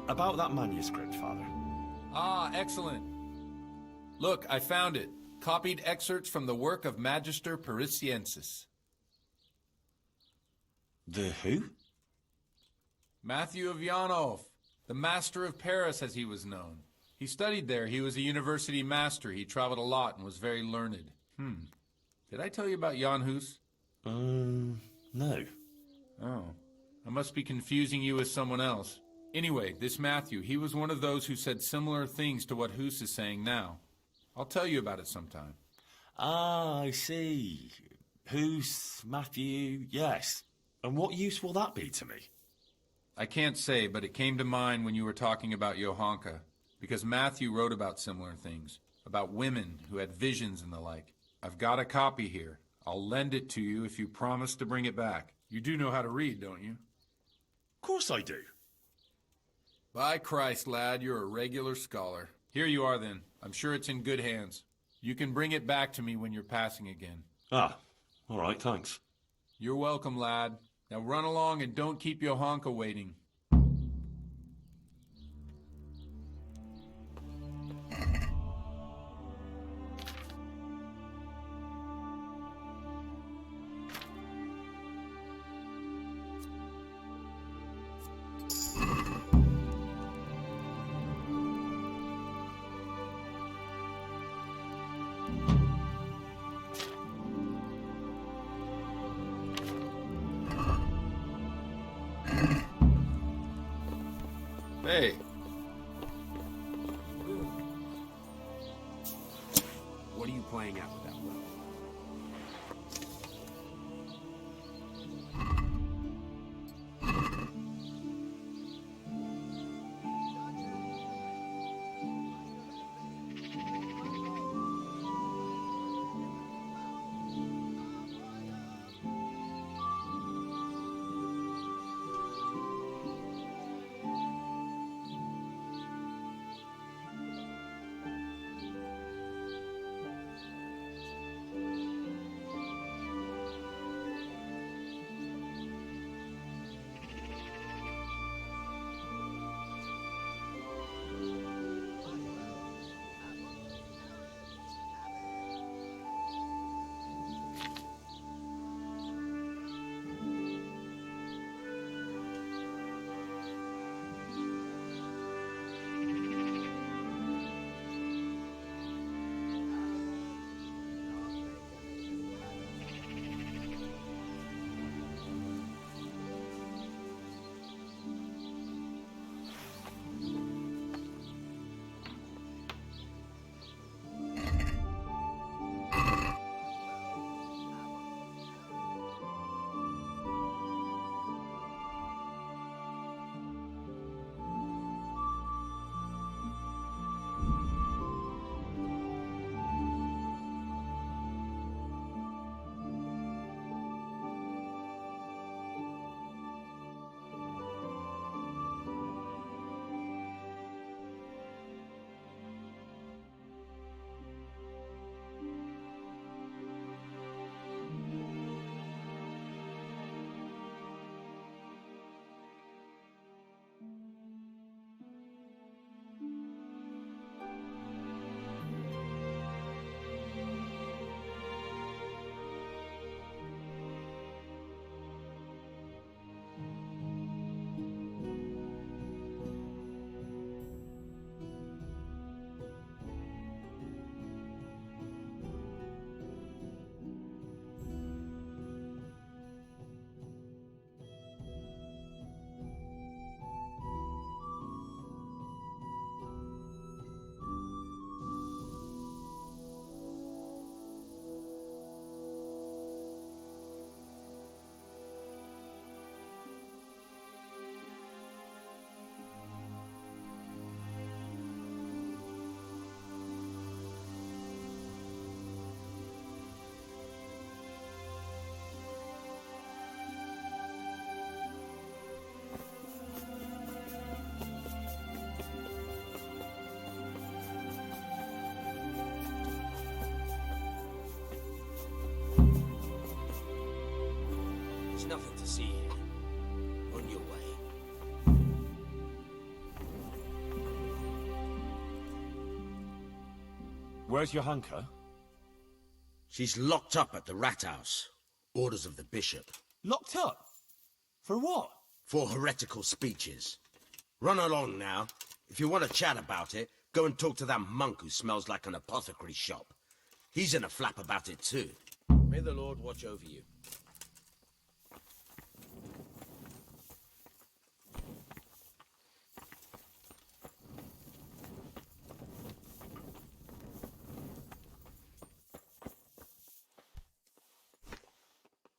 About that manuscript, Father. Ah, excellent. Look, I found it. Copied excerpts from the work of Magister Parisiensis. The who? Matthew of Yanov, the master of Paris as he was known. He studied there. He was a university master. He traveled a lot and was very learned. Did I tell you about Jan Hus? No. Oh, I must be confusing you with someone else. Anyway, this Matthew, he was one of those who said similar things to what Hus is saying now. I'll tell you about it sometime. Ah, I see. Who's Matthew? Yes. And what use will that be to me? I can't say, but it came to mind when you were talking about Johanka, because Matthew wrote about similar things, about women who had visions and the like. I've got a copy here. I'll lend it to you if you promise to bring it back. You do know how to read, don't you? Of course I do. By Christ, lad, you're a regular scholar. Here you are, then. I'm sure it's in good hands. You can bring it back to me when you're passing again. Ah, all right, thanks. You're welcome, lad. Now run along and don't keep Johanka waiting. Hey. What are you playing at with that well? Nothing to see here. On your way. Where's Johanka? She's locked up at the rat house. Orders of the bishop. Locked up? For what? For heretical speeches. Run along now. If you want to chat about it, go and talk to that monk who smells like an apothecary shop. He's in a flap about it too. May the Lord watch over you.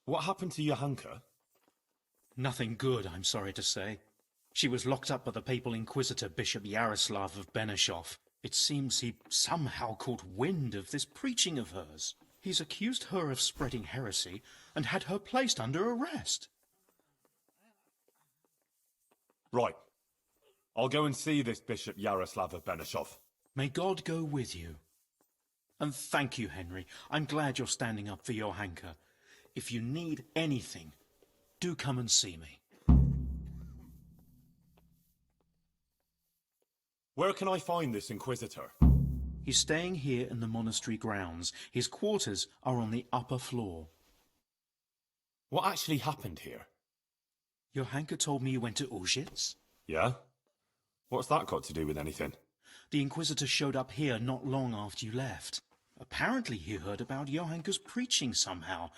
What happened to Johanka? Nothing good, I'm sorry to say. She was locked up by the papal inquisitor Bishop Yaroslav of Benešov. It seems he somehow caught wind of this preaching of hers. He's accused her of spreading heresy and had her placed under arrest. Right. I'll go and see this Bishop Yaroslav of Benešov. May God go with you. And thank you, Henry. I'm glad you're standing up for Johanka. If you need anything, do come and see me. Where can I find this Inquisitor? He's staying here in the monastery grounds. His quarters are on the upper floor. What actually happened here? Johanka told me you went to Auschwitz. Yeah? What's that got to do with anything? The Inquisitor showed up here not long after you left. Apparently he heard about Johanka's preaching somehow.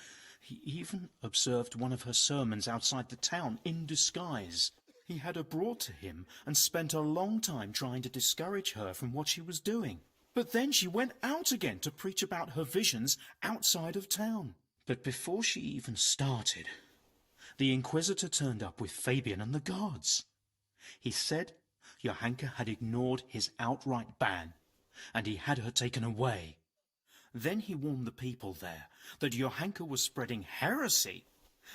He even observed one of her sermons outside the town in disguise. He had her brought to him and spent a long time trying to discourage her from what she was doing. But then she went out again to preach about her visions outside of town. But before she even started, the Inquisitor turned up with Fabian and the guards. He said Johanka had ignored his outright ban, and he had her taken away. Then he warned the people there that Johanka was spreading heresy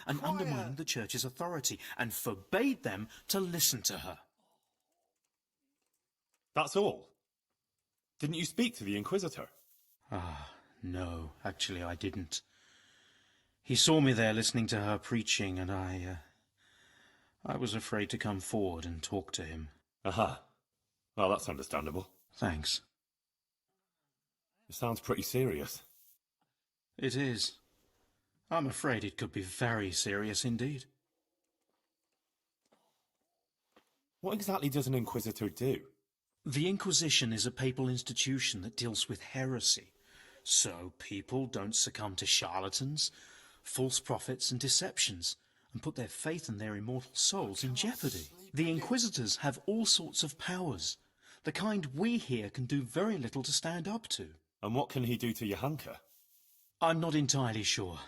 and undermining the church's authority, and forbade them to listen to her. That's all? Didn't you speak to the Inquisitor? No, actually I didn't. He saw me there listening to her preaching, and I was afraid to come forward and talk to him. Aha. Well, that's understandable. Thanks. It sounds pretty serious. It is. I'm afraid it could be very serious indeed. What exactly does an Inquisitor do? The Inquisition is a papal institution that deals with heresy, so people don't succumb to charlatans, false prophets and deceptions, and put their faith and their immortal souls in jeopardy. The Inquisitors have all sorts of powers, the kind we here can do very little to stand up to. And what can he do to Johanka? I'm not entirely sure.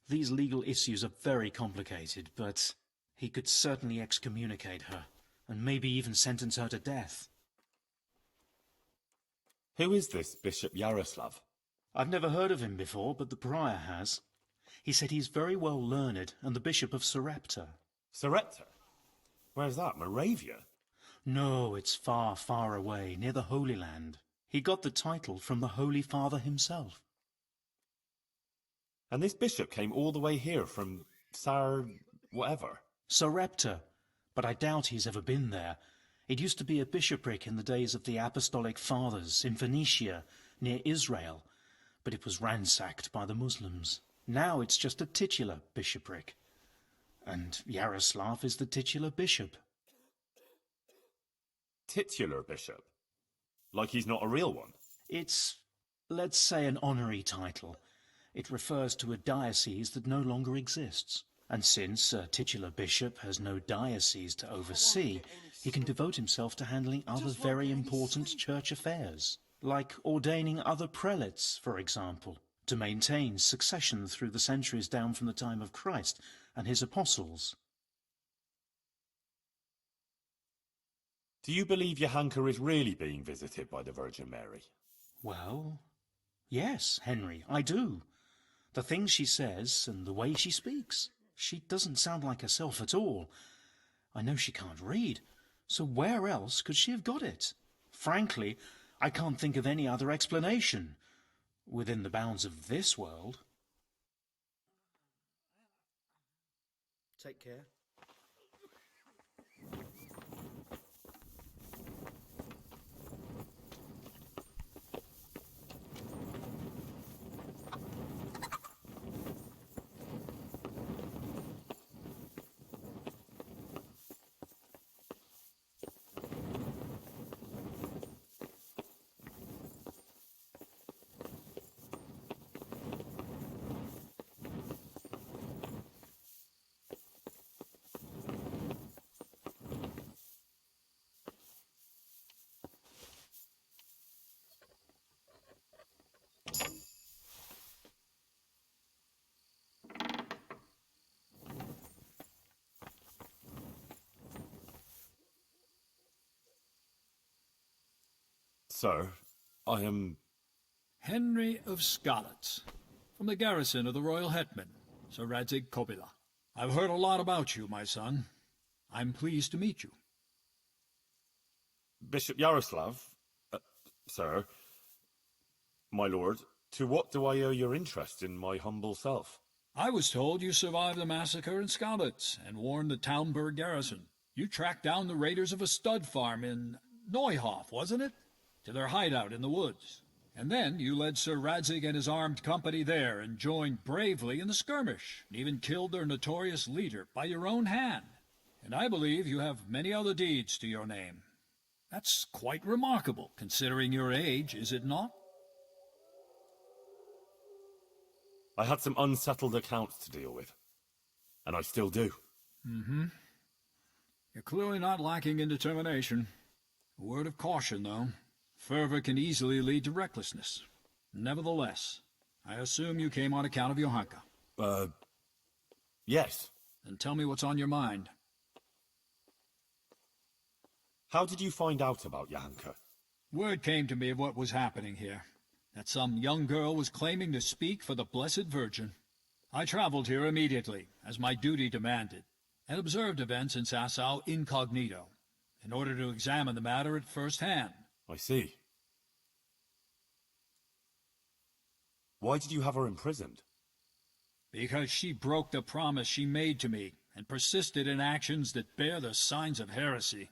These legal issues are very complicated, but he could certainly excommunicate her, and maybe even sentence her to death. Who is this Bishop Yaroslav? I've never heard of him before, but the prior has. He said he's very well learned, and the Bishop of Sarepta. Sarepta? Where's that, Moravia? No, it's far, far away, near the Holy Land. He got the title from the Holy Father himself. And this bishop came all the way here from whatever? Sarepta, but I doubt he's ever been there. It used to be a bishopric in the days of the Apostolic Fathers in Phoenicia, near Israel, but it was ransacked by the Muslims. Now it's just a titular bishopric, and Yaroslav is the titular bishop. Titular bishop? Like he's not a real one? It's, let's say, an honorary title. It refers to a diocese that no longer exists. And since a titular bishop has no diocese to oversee, he can devote himself to handling other very important church affairs, like ordaining other prelates, for example, to maintain succession through the centuries down from the time of Christ and his apostles. Do you believe Johanka is really being visited by the Virgin Mary? Well, yes, Henry, I do. The things she says and the way she speaks. She doesn't sound like herself at all. I know she can't read, so where else could she have got it? Frankly, I can't think of any other explanation, within the bounds of this world. Take care. Sir, I am... Henry of Skalitz, from the garrison of the Royal Hetman, Sir Radzig Kobyla. I've heard a lot about you, my son. I'm pleased to meet you. Bishop Yaroslav, sir, my lord, to what do I owe your interest in my humble self? I was told you survived the massacre in Skalitz and warned the Talmberg garrison. You tracked down the raiders of a stud farm in Neuhof, wasn't it? To their hideout in the woods. And then you led Sir Radzig and his armed company there and joined bravely in the skirmish, and even killed their notorious leader by your own hand. And I believe you have many other deeds to your name. That's quite remarkable, considering your age, is it not? I had some unsettled accounts to deal with, and I still do. Mm-hmm. You're clearly not lacking in determination. A word of caution, though. Fervor can easily lead to recklessness. Nevertheless, I assume you came on account of Johanka. Yes. Then tell me what's on your mind. How did you find out about Johanka? Word came to me of what was happening here. That some young girl was claiming to speak for the Blessed Virgin. I traveled here immediately, as my duty demanded, and observed events in Sasau incognito, in order to examine the matter at first hand. I see. Why did you have her imprisoned? Because she broke the promise she made to me, and persisted in actions that bear the signs of heresy.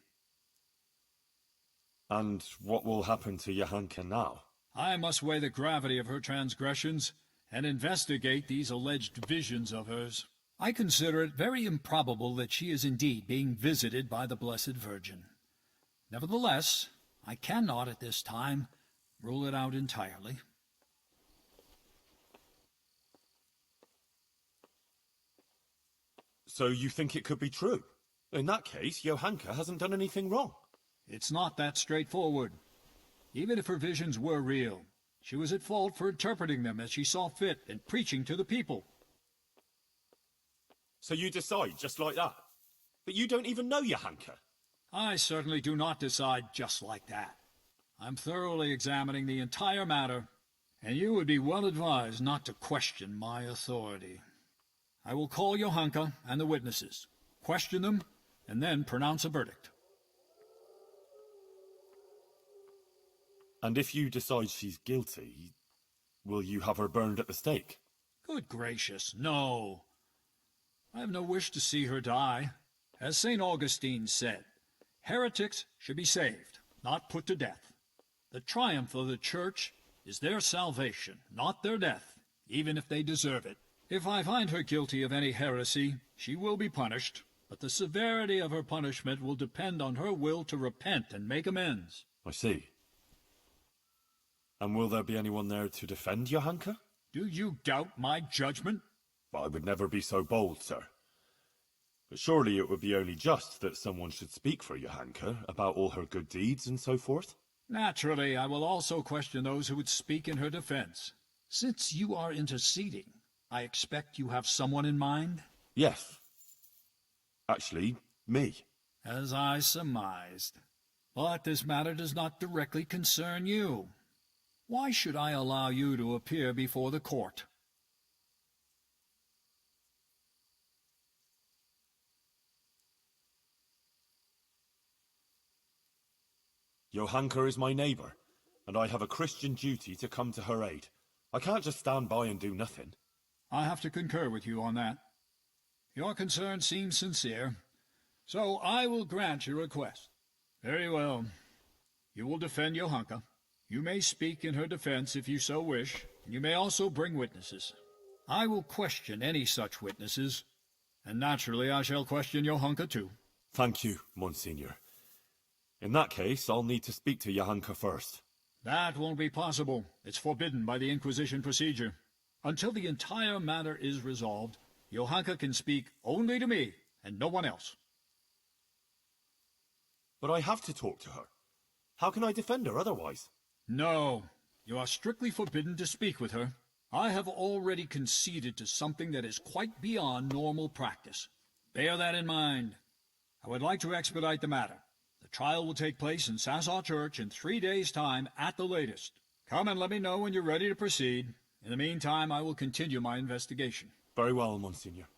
And what will happen to Johanka now? I must weigh the gravity of her transgressions, and investigate these alleged visions of hers. I consider it very improbable that she is indeed being visited by the Blessed Virgin. Nevertheless, I cannot at this time rule it out entirely. So you think it could be true? In that case, Johanka hasn't done anything wrong. It's not that straightforward. Even if her visions were real, she was at fault for interpreting them as she saw fit and preaching to the people. So you decide just like that? But you don't even know Johanka. I certainly do not decide just like that. I'm thoroughly examining the entire matter, and you would be well advised not to question my authority. I will call Johanka and the witnesses, question them, and then pronounce a verdict. And if you decide she's guilty, will you have her burned at the stake? Good gracious, no. I have no wish to see her die. As St. Augustine said, heretics should be saved, not put to death. The triumph of the Church is their salvation, not their death, even if they deserve it. If I find her guilty of any heresy, she will be punished, but the severity of her punishment will depend on her will to repent and make amends. I see. And will there be anyone there to defend Johanka? Do you doubt my judgment? I would never be so bold, sir. But surely it would be only just that someone should speak for Johanka about all her good deeds and so forth? Naturally, I will also question those who would speak in her defense. Since you are interceding, I expect you have someone in mind? Yes. Actually, me. As I surmised. But this matter does not directly concern you. Why should I allow you to appear before the court? Johanka is my neighbour, and I have a Christian duty to come to her aid. I can't just stand by and do nothing. I have to concur with you on that. Your concern seems sincere, so I will grant your request. Very well. You will defend Johanka. You may speak in her defense if you so wish, and you may also bring witnesses. I will question any such witnesses, and naturally I shall question Johanka too. Thank you, Monsignor. In that case, I'll need to speak to Johanka first. That won't be possible. It's forbidden by the Inquisition procedure. Until the entire matter is resolved, Johanka can speak only to me, and no one else. But I have to talk to her. How can I defend her otherwise? No, you are strictly forbidden to speak with her. I have already conceded to something that is quite beyond normal practice. Bear that in mind. I would like to expedite the matter. The trial will take place in Sassaw Church in 3 days' time at the latest. Come and let me know when you're ready to proceed. In the meantime, I will continue my investigation. Very well, Monsignor.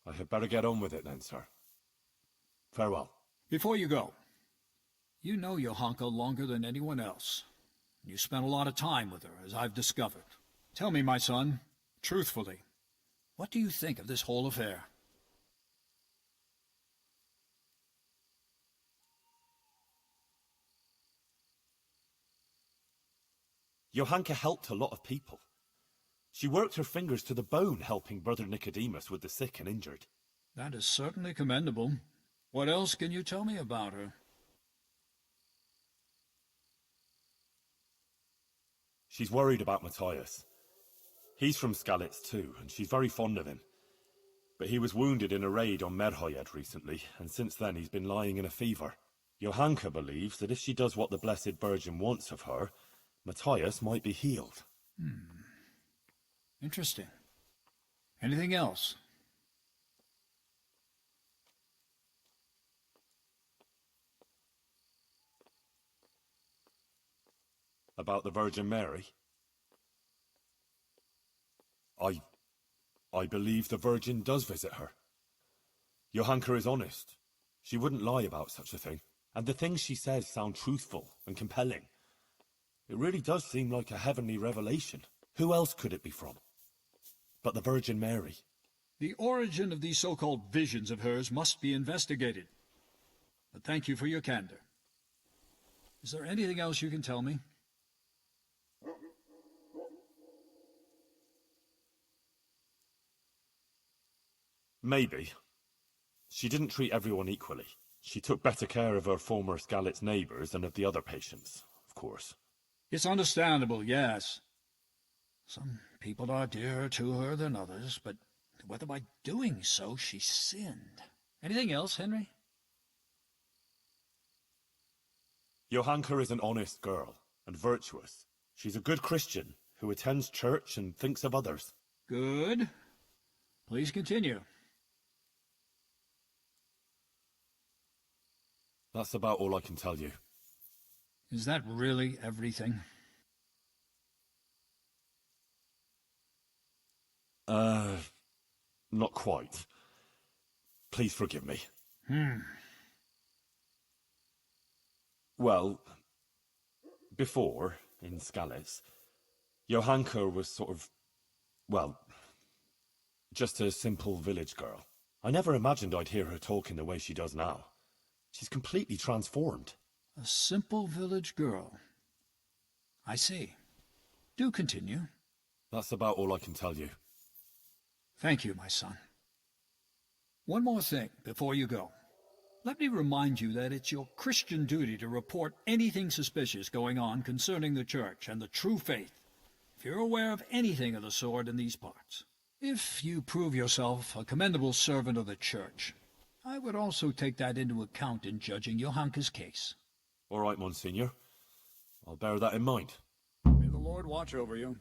I had better get on with it then, sir. Farewell. Before you go, you know Johanka longer than anyone else. You spent a lot of time with her, as I've discovered. Tell me, my son, truthfully, what do you think of this whole affair? Johanka helped a lot of people. She worked her fingers to the bone helping Brother Nicodemus with the sick and injured. That is certainly commendable. What else can you tell me about her? She's worried about Matthias. He's from Skalitz too, and she's very fond of him. But he was wounded in a raid on Merhojed recently, and since then he's been lying in a fever. Johanka believes that if she does what the Blessed Virgin wants of her, Matthias might be healed. Interesting. Anything else? About the Virgin Mary? I believe the Virgin does visit her. Johanka is honest. She wouldn't lie about such a thing. And the things she says sound truthful and compelling. It really does seem like a heavenly revelation. Who else could it be from? But the Virgin Mary. The origin of these so-called visions of hers must be investigated. But thank you for your candor. Is there anything else you can tell me? Maybe. She didn't treat everyone equally. She took better care of her former Skalitz neighbours than of the other patients, of course. It's understandable, yes. Some people are dearer to her than others, but whether by doing so she sinned. Anything else, Henry? Johanka is an honest girl, and virtuous. She's a good Christian, who attends church and thinks of others. Good. Please continue. That's about all I can tell you. Is that really everything? Not quite. Please forgive me. Well, before, in Skalitz, Johanka was sort of, well, just a simple village girl. I never imagined I'd hear her talk in the way she does now. She's completely transformed. A simple village girl. I see. Do continue. That's about all I can tell you. Thank you, my son. One more thing before you go. Let me remind you that it's your Christian duty to report anything suspicious going on concerning the Church and the true faith, if you're aware of anything of the sort in these parts. If you prove yourself a commendable servant of the Church, I would also take that into account in judging Johanka's case. All right, Monsignor. I'll bear that in mind. May the Lord watch over you.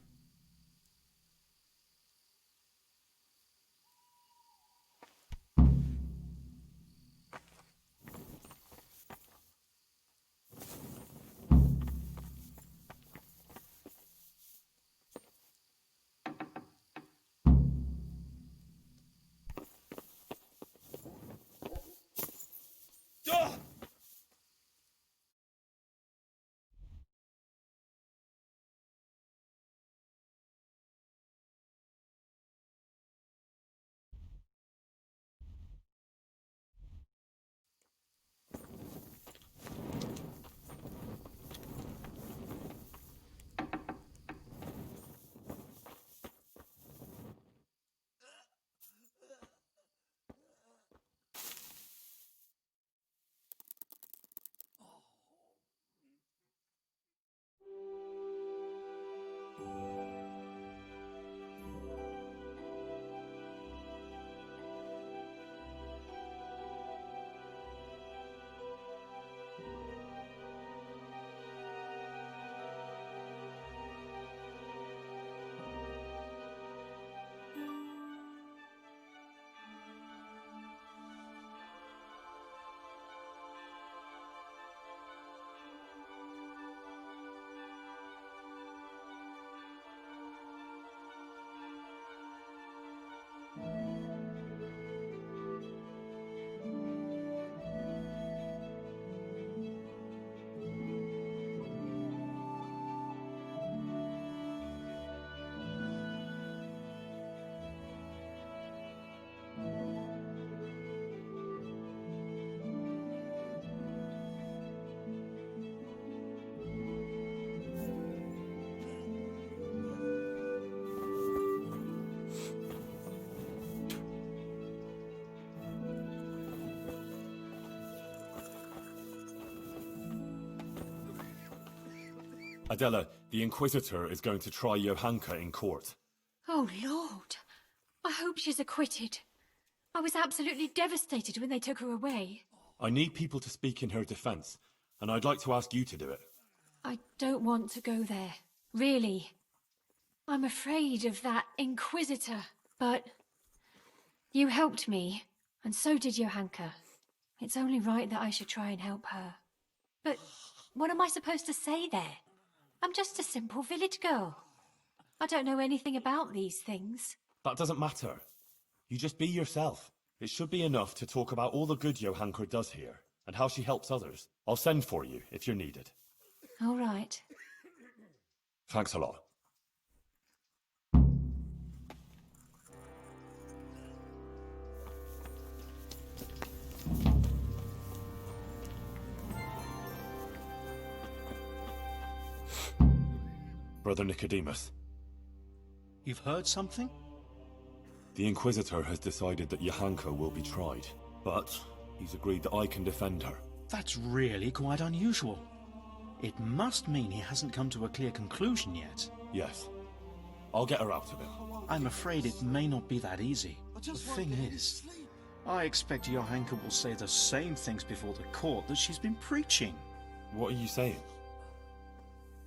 Adela, the Inquisitor is going to try Johanka in court. Oh, Lord. I hope she's acquitted. I was absolutely devastated when they took her away. I need people to speak in her defense, and I'd like to ask you to do it. I don't want to go there. Really. I'm afraid of that Inquisitor. But you helped me, and so did Johanka. It's only right that I should try and help her. But what am I supposed to say there? I'm just a simple village girl. I don't know anything about these things. That doesn't matter. You just be yourself. It should be enough to talk about all the good Johanka does here, and how she helps others. I'll send for you if you're needed. All right. Thanks a lot. Brother Nicodemus. You've heard something? The Inquisitor has decided that Johanka will be tried, but he's agreed that I can defend her. That's really quite unusual. It must mean he hasn't come to a clear conclusion yet. Yes. I'll get her out of him. I'm afraid it may not be that easy. The thing is, I expect Johanka will say the same things before the court that she's been preaching. What are you saying?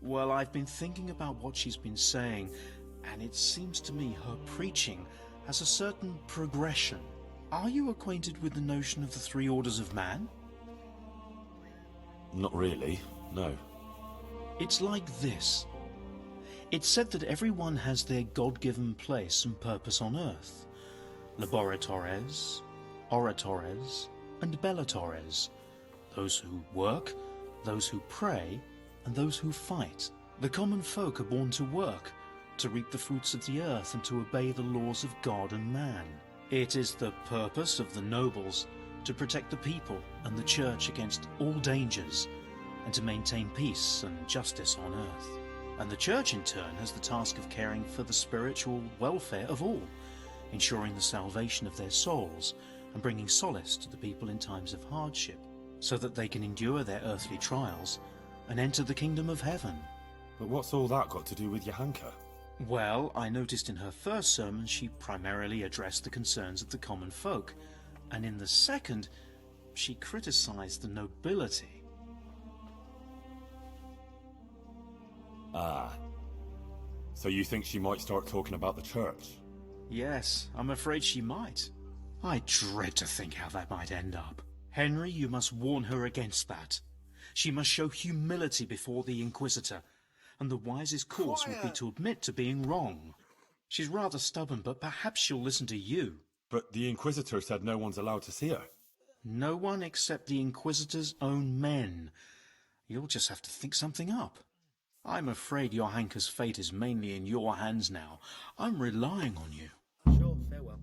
Well, I've been thinking about what she's been saying, and it seems to me her preaching has a certain progression. Are you acquainted with the notion of the three orders of man? Not really, no. It's like this. It's said that everyone has their God-given place and purpose on earth. Laboratores, oratores, and bellatores. Those who work, those who pray, and those who fight. The common folk are born to work, to reap the fruits of the earth and to obey the laws of God and man. It is the purpose of the nobles to protect the people and the church against all dangers and to maintain peace and justice on earth. And the church in turn has the task of caring for the spiritual welfare of all, ensuring the salvation of their souls and bringing solace to the people in times of hardship, so that they can endure their earthly trials and enter the kingdom of heaven. But what's all that got to do with Johanka? Well, I noticed in her first sermon she primarily addressed the concerns of the common folk, and in the second, she criticized the nobility. Ah. So you think she might start talking about the church? Yes, I'm afraid she might. I dread to think how that might end up. Henry, you must warn her against that. She must show humility before the Inquisitor, and the wisest course would be to admit to being wrong. She's rather stubborn, but perhaps she'll listen to you. But the Inquisitor said no one's allowed to see her. No one except the Inquisitor's own men. You'll just have to think something up. I'm afraid Johanka's fate is mainly in your hands now. I'm relying on you. Sure, farewell.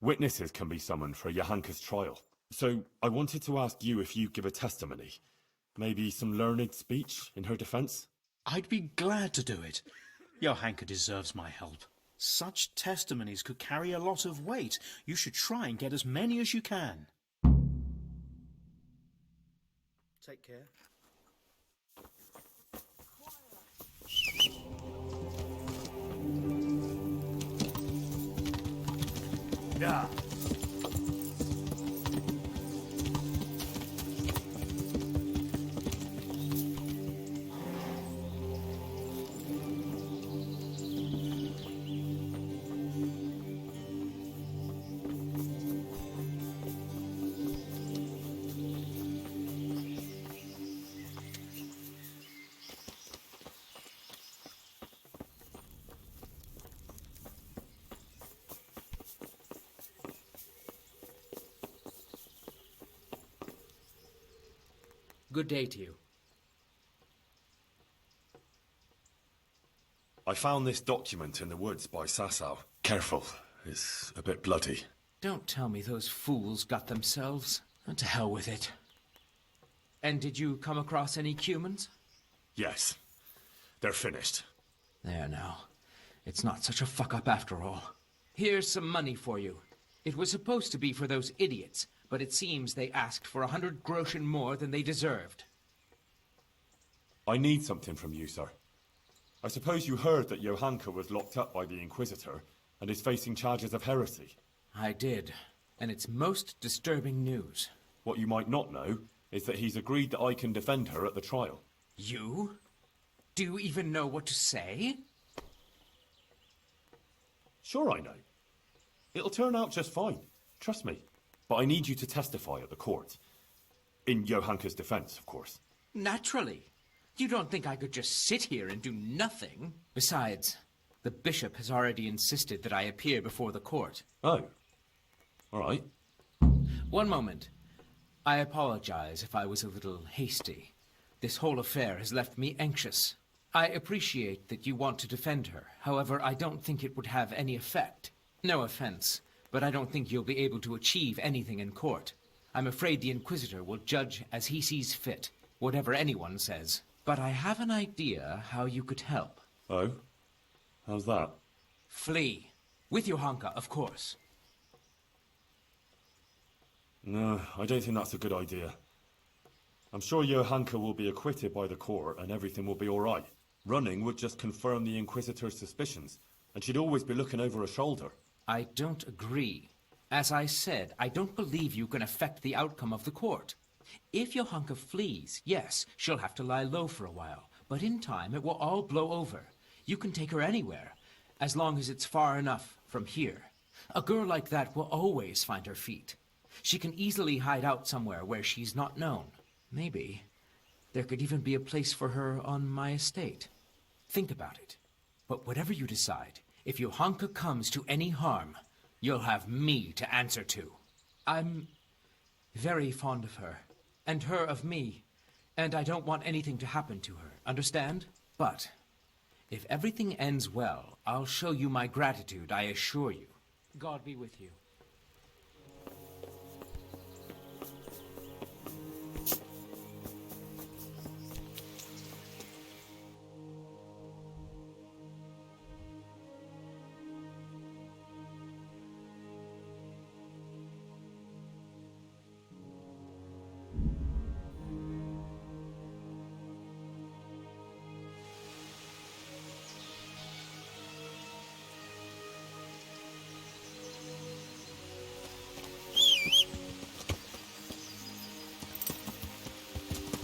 Witnesses can be summoned for Johanka's trial. So I wanted to ask you if you give a testimony. Maybe some learned speech in her defense? I'd be glad to do it. Johanka deserves my help. Such testimonies could carry a lot of weight. You should try and get as many as you can. Take care. Yeah. Good day to you. I found this document in the woods by Sasau. Careful, it's a bit bloody. Don't tell me those fools got themselves. And to hell with it. And did you come across any humans? Yes. They're finished. There now. It's not such a fuck-up after all. Here's some money for you. It was supposed to be for those idiots, but it seems they asked for 100 groschen more than they deserved. I need something from you, sir. I suppose you heard that Johanka was locked up by the Inquisitor and is facing charges of heresy. I did, and it's most disturbing news. What you might not know is that he's agreed that I can defend her at the trial. You? Do you even know what to say? Sure I know. It'll turn out just fine. Trust me. But I need you to testify at the court. In Johanka's defense, of course. Naturally. You don't think I could just sit here and do nothing? Besides, the bishop has already insisted that I appear before the court. Oh. All right. One moment. I apologize if I was a little hasty. This whole affair has left me anxious. I appreciate that you want to defend her. However, I don't think it would have any effect. No offense, but I don't think you'll be able to achieve anything in court. I'm afraid the Inquisitor will judge as he sees fit, whatever anyone says. But I have an idea how you could help. Oh? How's that? Flee. With Johanka, of course. No, I don't think that's a good idea. I'm sure Johanka will be acquitted by the court and everything will be all right. Running would just confirm the Inquisitor's suspicions, and she'd always be looking over her shoulder. I don't agree. As I said, I don't believe you can affect the outcome of the court. If Johanka flees, yes, she'll have to lie low for a while, but in time it will all blow over. You can take her anywhere, as long as it's far enough from here. A girl like that will always find her feet. She can easily hide out somewhere where she's not known. Maybe there could even be a place for her on my estate. Think about it. But whatever you decide, if Johanka comes to any harm, you'll have me to answer to. I'm very fond of her, and her of me, and I don't want anything to happen to her, understand? But if everything ends well, I'll show you my gratitude, I assure you. God be with you.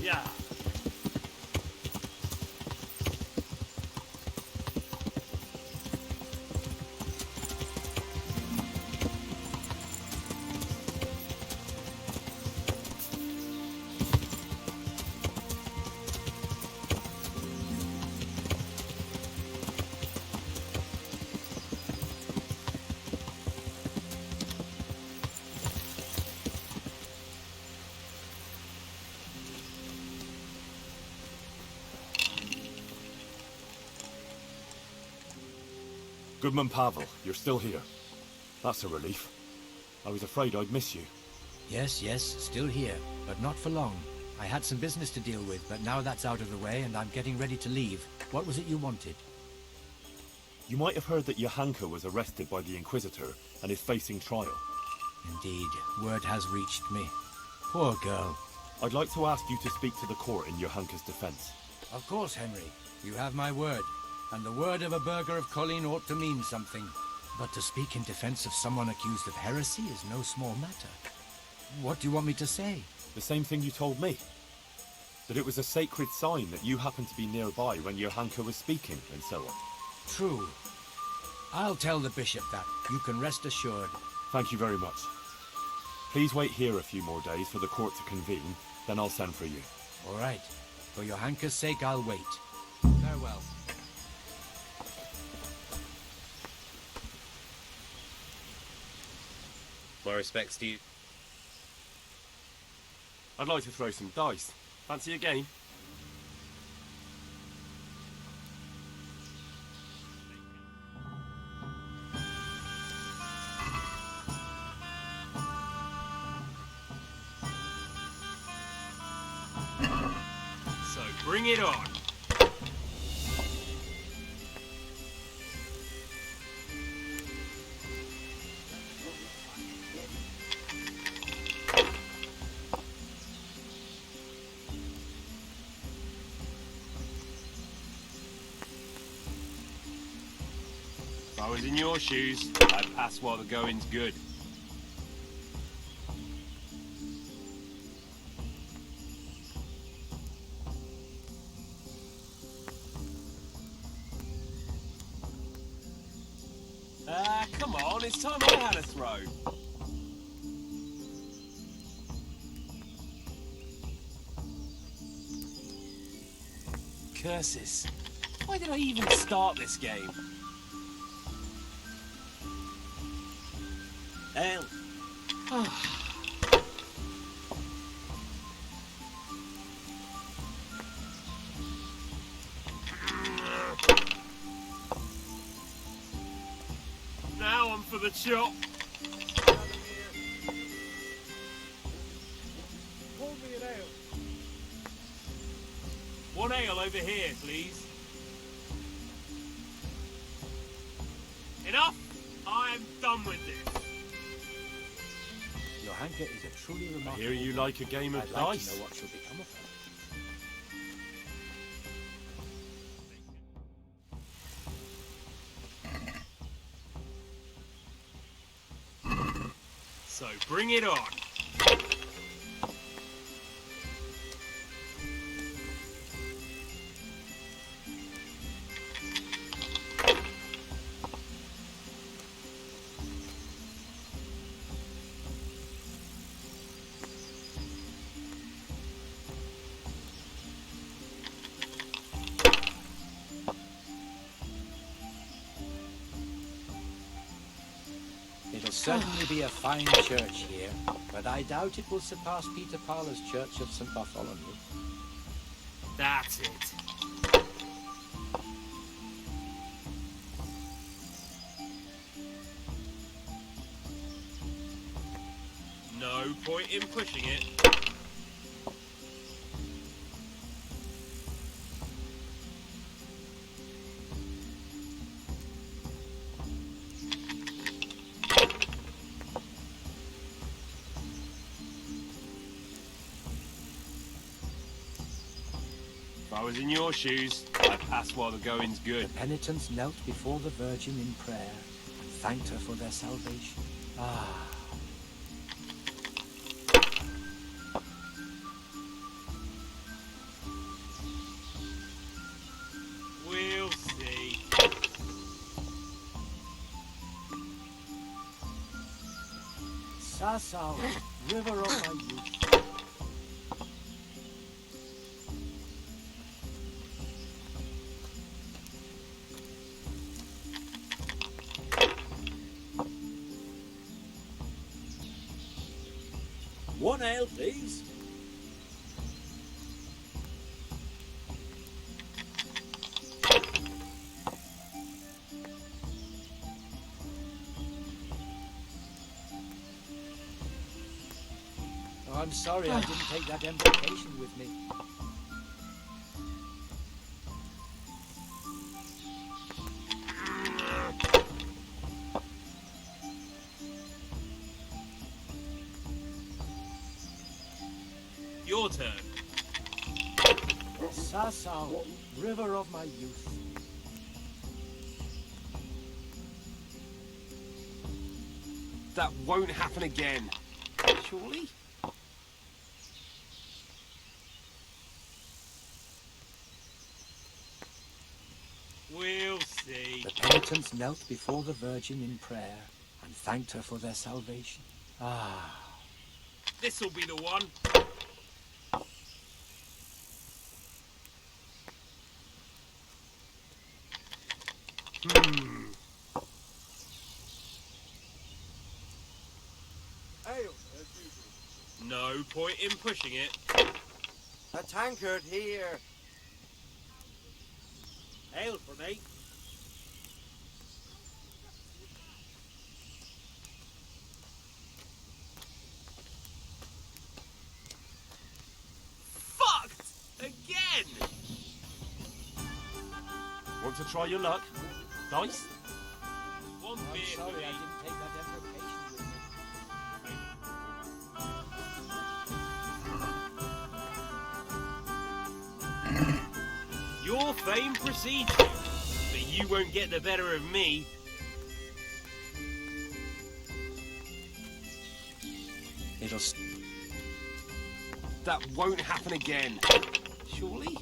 Yeah. Goodman Pavel, you're still here. That's a relief. I was afraid I'd miss you. Yes, still here, but not for long. I had some business to deal with, but now that's out of the way and I'm getting ready to leave. What was it you wanted? You might have heard that Johanka was arrested by the Inquisitor and is facing trial. Indeed, word has reached me. Poor girl. I'd like to ask you to speak to the court in Johanka's defense. Of course, Henry. You have my word. And the word of a burgher of Colleen ought to mean something. But to speak in defense of someone accused of heresy is no small matter. What do you want me to say? The same thing you told me. That it was a sacred sign that you happened to be nearby when Johanka was speaking, and so on. True. I'll tell the bishop that. You can rest assured. Thank you very much. Please wait here a few more days for the court to convene, then I'll send for you. All right. For Johanka's sake, I'll wait. Farewell. My respects to you. I'd like to throw some dice. Fancy a game? bring it on. If I was in your shoes, I'd pass while the going's good. Come on, it's time I had a throw. Curses. Why did I even start this game? Ale. Now I'm for the chop. Pour me an ale. One ale over here, please. Enough! I'm done with this. Johanka is a truly I remarkable... hear you like a game of I'd like dice. to know what shall become of her. So bring it on. It'll certainly be a fine church here, but I doubt it will surpass Peter Parler's Church of St. Bartholomew. That's it. No point in pushing it. If I was in your shoes, I'd pass while the going's good. The penitents knelt before the Virgin in prayer and thanked her for their salvation. Ah, We'll see. Sasau, river of my youth. One ale, please. Oh, I'm sorry I didn't take that invocation with me. Your turn. Sasau, river of my youth. That won't happen again. Surely? We'll see. The penitents knelt before the Virgin in prayer and thanked her for their salvation. Ah, This'll be the one. Ale, as usual. No point in pushing it. A tankard here. Ale for me. Fucked! Again! try your luck? Dice? One I'm beer sorry for me. I didn't take that invocation with me. Your fame precedes you, but you won't get the better of me. That won't happen again, surely?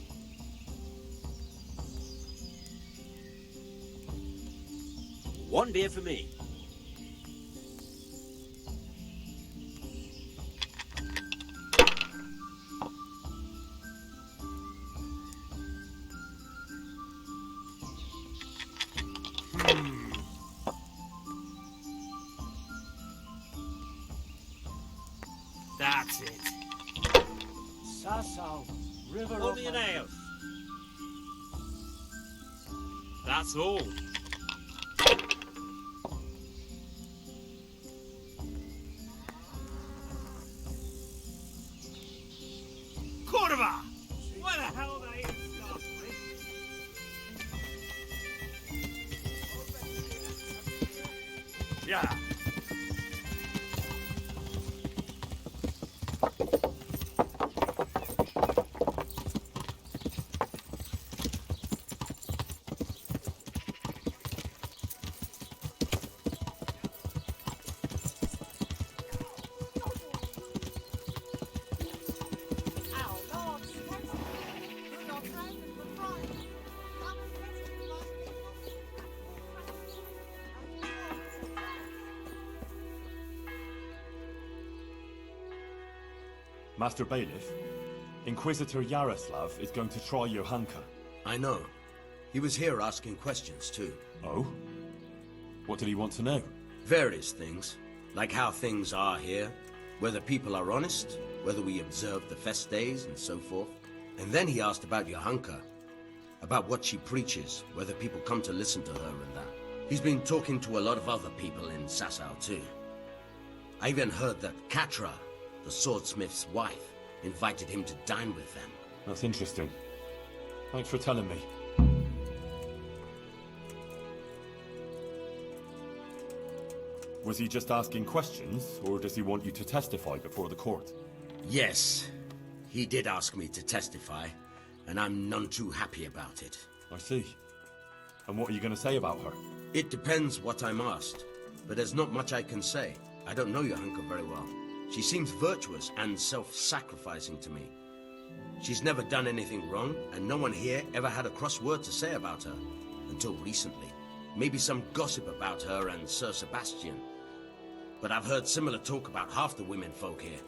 One beer for me. That's it. Sasau, river of Only an ale. That's all. Cordova! Where the hell are they in stuff, Yeah. Master Bailiff, Inquisitor Yaroslav is going to try Johanka. I know. He was here asking questions, too. Oh? What did he want to know? Various things. Like how things are here, whether people are honest, whether we observe the fest days, and so forth. And then he asked about Johanka. About what she preaches, whether people come to listen to her and that. He's been talking to a lot of other people in Sasau, too. I even heard that Katra, the swordsmith's wife, invited him to dine with them. That's interesting. Thanks for telling me. Was he just asking questions, or does he want you to testify before the court? Yes, he did ask me to testify, and I'm none too happy about it. I see. And what are you going to say about her? It depends what I'm asked, but there's not much I can say. I don't know Johanka very well. She seems virtuous and self-sacrificing to me. She's never done anything wrong, and no one here ever had a cross word to say about her. Until recently. Maybe some gossip about her and Sir Sebastian. But I've heard similar talk about half the women folk here.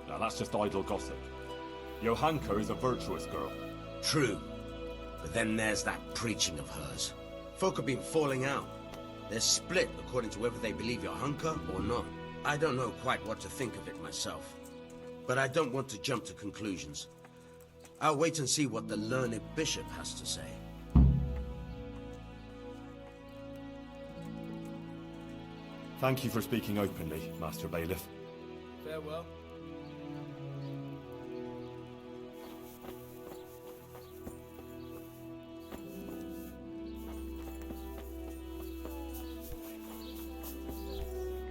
Now that's just idle gossip. Johanka is a virtuous girl. True. But then there's that preaching of hers. Folk have been falling out. They're split according to whether they believe Johanka or not. I don't know quite what to think of it myself. But I don't want to jump to conclusions. I'll wait and see what the learned bishop has to say. Thank you for speaking openly, Master Bailiff. Farewell.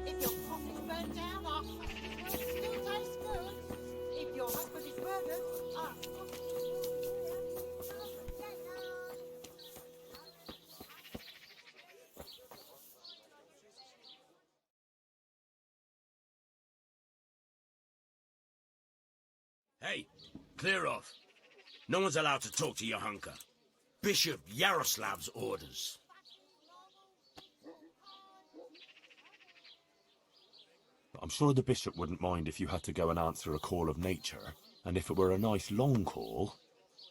If your coffee's burned down, our husband's will still taste good. If your husband is murdered, our Hey, clear off. No one's allowed to talk to Johanka. Bishop Yaroslav's orders. I'm sure the bishop wouldn't mind if you had to go and answer a call of nature. And if it were a nice long call,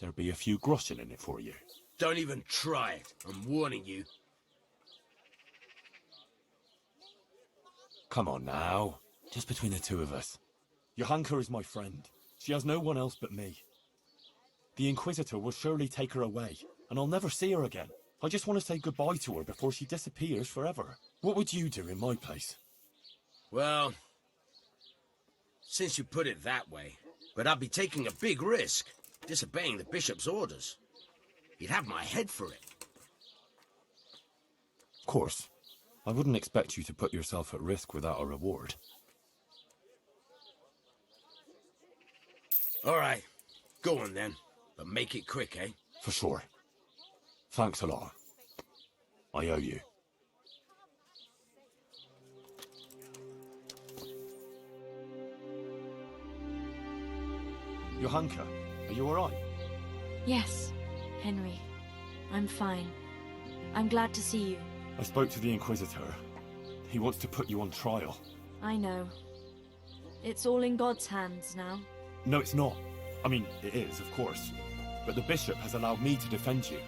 there'd be a few groschen in it for you. Don't even try it. I'm warning you. Come on now. Just between the two of us. Johanka is my friend. She has no one else but me. The Inquisitor will surely take her away, and I'll never see her again. I just want to say goodbye to her before she disappears forever. What would you do in my place? Well, since you put it that way, but I'd be taking a big risk, disobeying the bishop's orders. He'd have my head for it. Of course. I wouldn't expect you to put yourself at risk without a reward. All right, go on then. But make it quick, eh? For sure. Thanks a lot. I owe you. Johanka, are you alright? Yes, Henry. I'm fine. I'm glad to see you. I spoke to the Inquisitor. He wants to put you on trial. I know. It's all in God's hands now. No, it's not. I mean, it is, of course. But the Bishop has allowed me to defend you.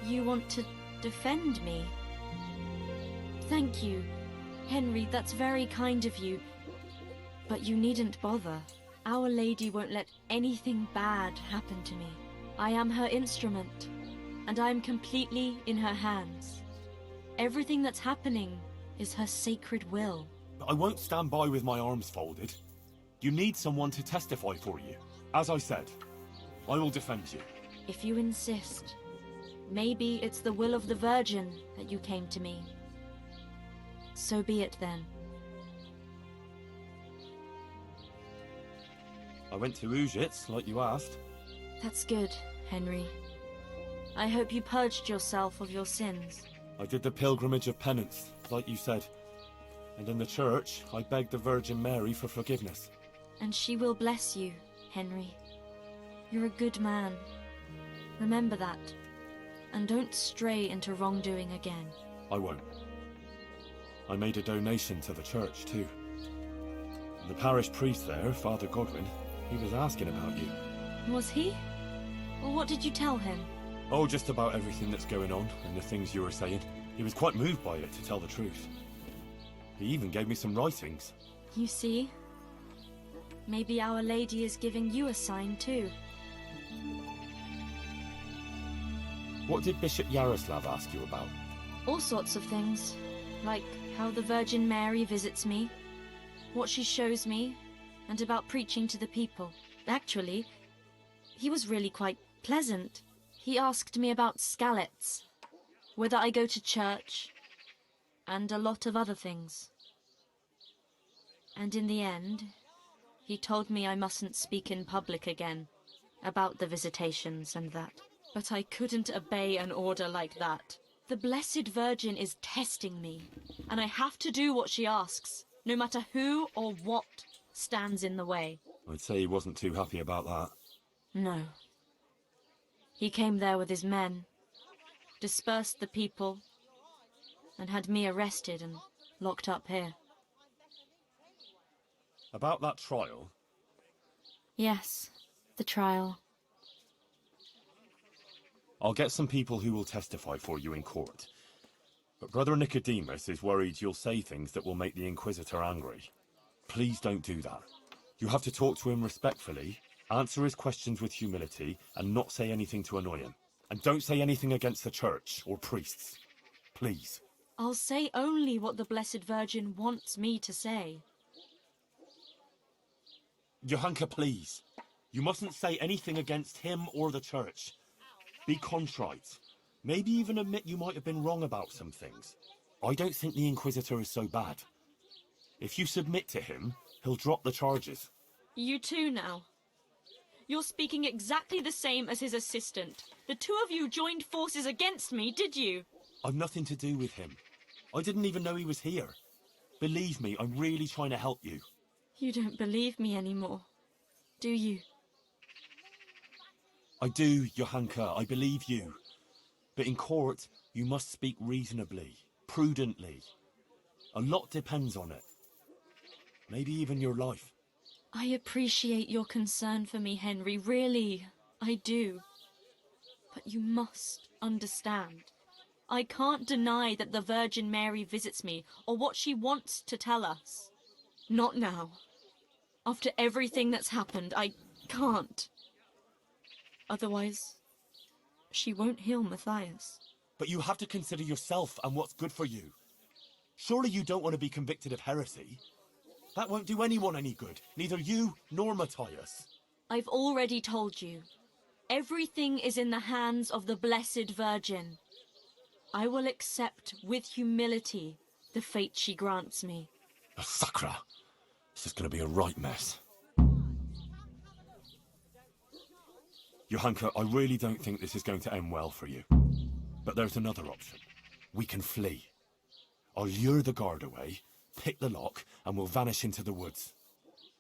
You want to defend me? Thank you, Henry, that's very kind of you. But you needn't bother. Our Lady won't let anything bad happen to me. I am her instrument, and I am completely in her hands. Everything that's happening is her sacred will. But I won't stand by with my arms folded. You need someone to testify for you. As I said, I will defend you. If you insist. Maybe it's the will of the Virgin that you came to me. So be it then. I went to Ujits, like you asked. That's good, Henry. I hope you purged yourself of your sins. I did the pilgrimage of penance, like you said. And in the church, I begged the Virgin Mary for forgiveness. And she will bless you, Henry. You're a good man. Remember that. And don't stray into wrongdoing again. I won't. I made a donation to the church, too. The parish priest there, Father Godwin, he was asking about you. Was he? Well, what did you tell him? Oh, just about everything that's going on and the things you were saying. He was quite moved by it, to tell the truth. He even gave me some writings. You see? Maybe Our Lady is giving you a sign too. What did Bishop Yaroslav ask you about? All sorts of things. Like how the Virgin Mary visits me, what she shows me, and about preaching to the people. Actually, he was really quite pleasant. He asked me about Skalitz, whether I go to church, and a lot of other things. And in the end, he told me I mustn't speak in public again about the visitations and that. But I couldn't obey an order like that. The Blessed Virgin is testing me, and I have to do what she asks, no matter who or what stands in the way. I'd say he wasn't too happy about that. No. He came there with his men, dispersed the people, and had me arrested and locked up here. About that trial? Yes, the trial. I'll get some people who will testify for you in court. But Brother Nicodemus is worried you'll say things that will make the Inquisitor angry. Please don't do that. You have to talk to him respectfully, answer his questions with humility, and not say anything to annoy him. And don't say anything against the church or priests. Please. I'll say only what the Blessed Virgin wants me to say. Johanka, please. You mustn't say anything against him or the church. Be contrite. Maybe even admit you might have been wrong about some things. I don't think the Inquisitor is so bad. If you submit to him, he'll drop the charges. You too now. You're speaking exactly the same as his assistant. The two of you joined forces against me, did you? I've nothing to do with him. I didn't even know he was here. Believe me, I'm really trying to help you. You don't believe me anymore, do you? I do, Johanka, I believe you. But in court, you must speak reasonably, prudently. A lot depends on it. Maybe even your life. I appreciate your concern for me, Henry, really, I do. But you must understand. I can't deny that the Virgin Mary visits me, or what she wants to tell us. Not now. After everything that's happened, I can't. Otherwise, she won't heal Matthias. But you have to consider yourself and what's good for you. Surely you don't want to be convicted of heresy? That won't do anyone any good, neither you nor Matthias. I've already told you. Everything is in the hands of the Blessed Virgin. I will accept with humility the fate she grants me. Sacra. This is going to be a right mess. Johanka, I really don't think this is going to end well for you. But there's another option. We can flee. I'll lure the guard away, pick the lock, and we'll vanish into the woods.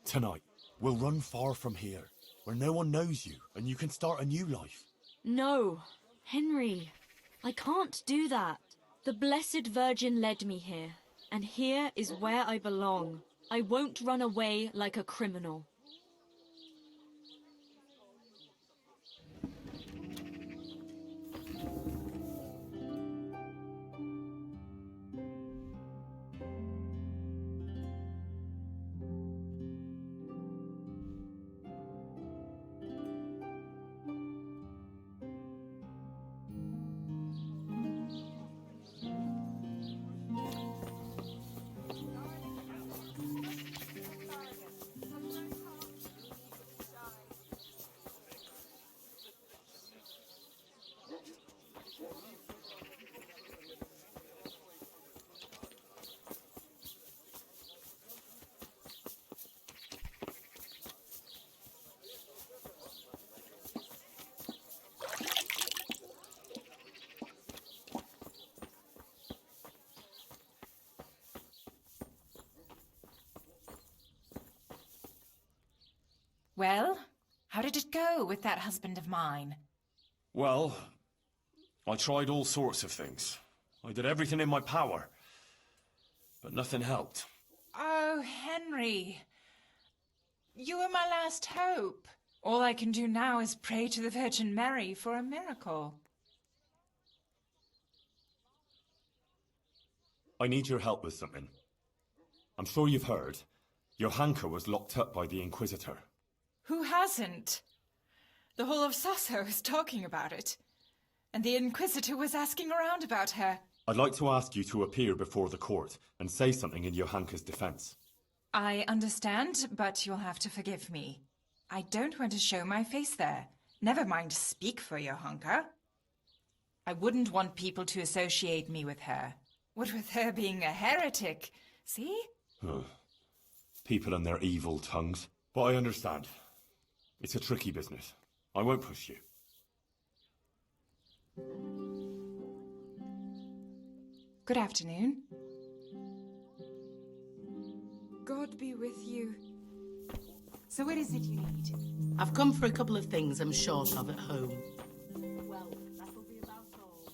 Tonight, we'll run far from here, where no one knows you, and you can start a new life. No, Henry, I can't do that. The Blessed Virgin led me here, and here is where I belong. I won't run away like a criminal. Well, how did it go with that husband of mine? Well, I tried all sorts of things. I did everything in my power. But nothing helped. Oh, Henry. You were my last hope. All I can do now is pray to the Virgin Mary for a miracle. I need your help with something. I'm sure you've heard. Johanka was locked up by the Inquisitor. Who hasn't? The whole of Sasso is talking about it. And the Inquisitor was asking around about her. I'd like to ask you to appear before the court and say something in Johanka's defense. I understand, but you'll have to forgive me. I don't want to show my face there. Never mind speak for Johanka. I wouldn't want people to associate me with her. What with her being a heretic, see? People and their evil tongues. But I understand. It's a tricky business. I won't push you. Good afternoon. God be with you. So what is it you need? I've come for a couple of things I'm short of at home. Well, that'll be about all.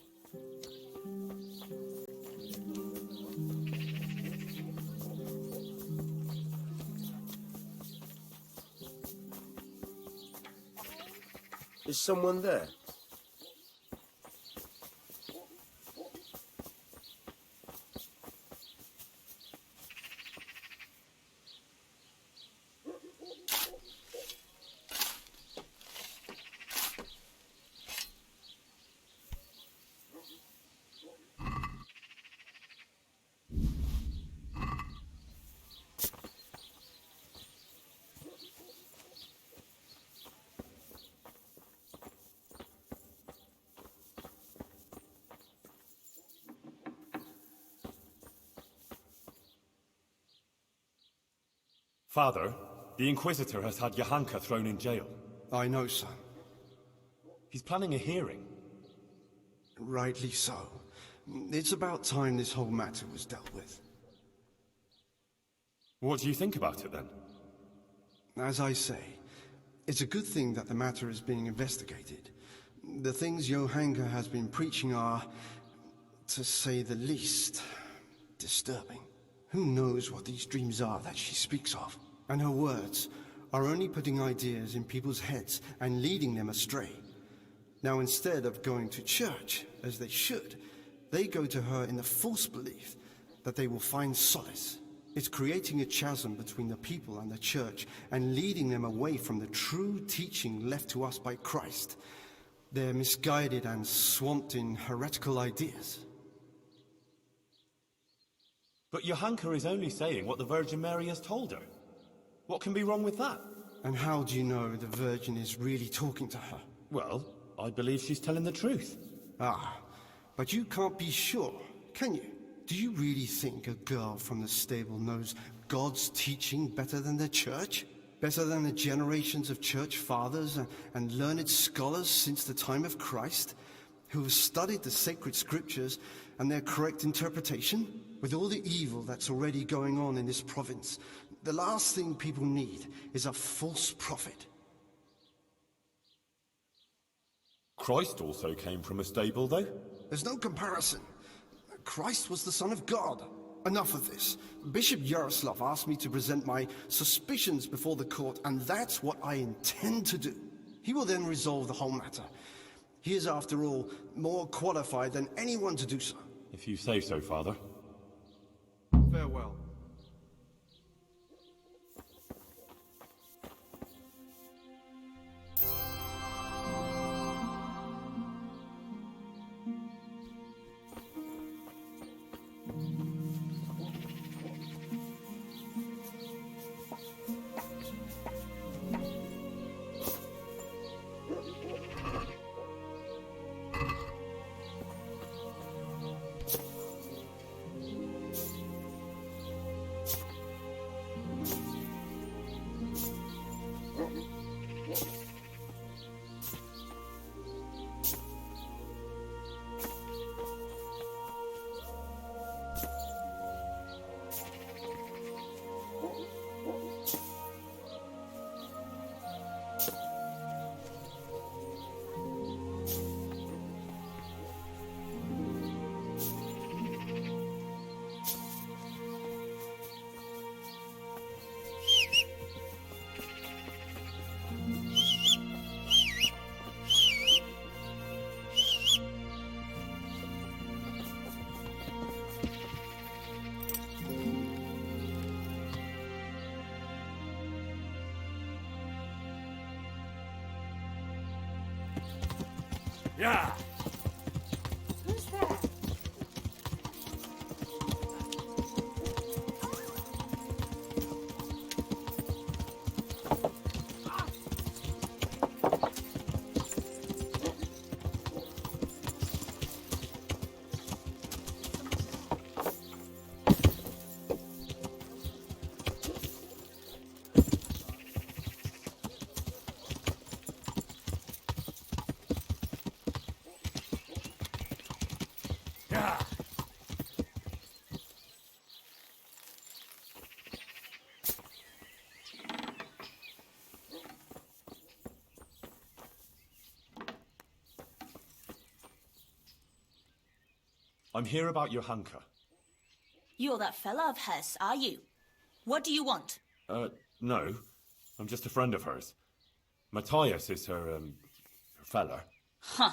Is someone there? Father, the Inquisitor has had Johanka thrown in jail. I know, son. He's planning a hearing. Rightly so. It's about time this whole matter was dealt with. What do you think about it, then? As I say, it's a good thing that the matter is being investigated. The things Johanka has been preaching are, to say the least, disturbing. Who knows what these dreams are that she speaks of? And her words are only putting ideas in people's heads and leading them astray. Now, instead of going to church, as they should, they go to her in the false belief that they will find solace. It's creating a chasm between the people and the church and leading them away from the true teaching left to us by Christ. They're misguided and swamped in heretical ideas. But Johanka is only saying what the Virgin Mary has told her. What can be wrong with that? And how do you know the Virgin is really talking to her? Well, I believe she's telling the truth. Ah, but you can't be sure, can you? Do you really think a girl from the stable knows God's teaching better than the church? Better than the generations of church fathers and learned scholars since the time of Christ, who have studied the sacred scriptures and their correct interpretation? With all the evil that's already going on in this province, the last thing people need is a false prophet. Christ also came from a stable, though? There's no comparison. Christ was the Son of God. Enough of this. Bishop Yaroslav asked me to present my suspicions before the court, and that's what I intend to do. He will then resolve the whole matter. He is, after all, more qualified than anyone to do so. If you say so, Father. Farewell. Yeah! Who's there? I'm here about Johanka. You're that fella of hers, are you? What do you want? No. I'm just a friend of hers. Matthias is her fella. Huh.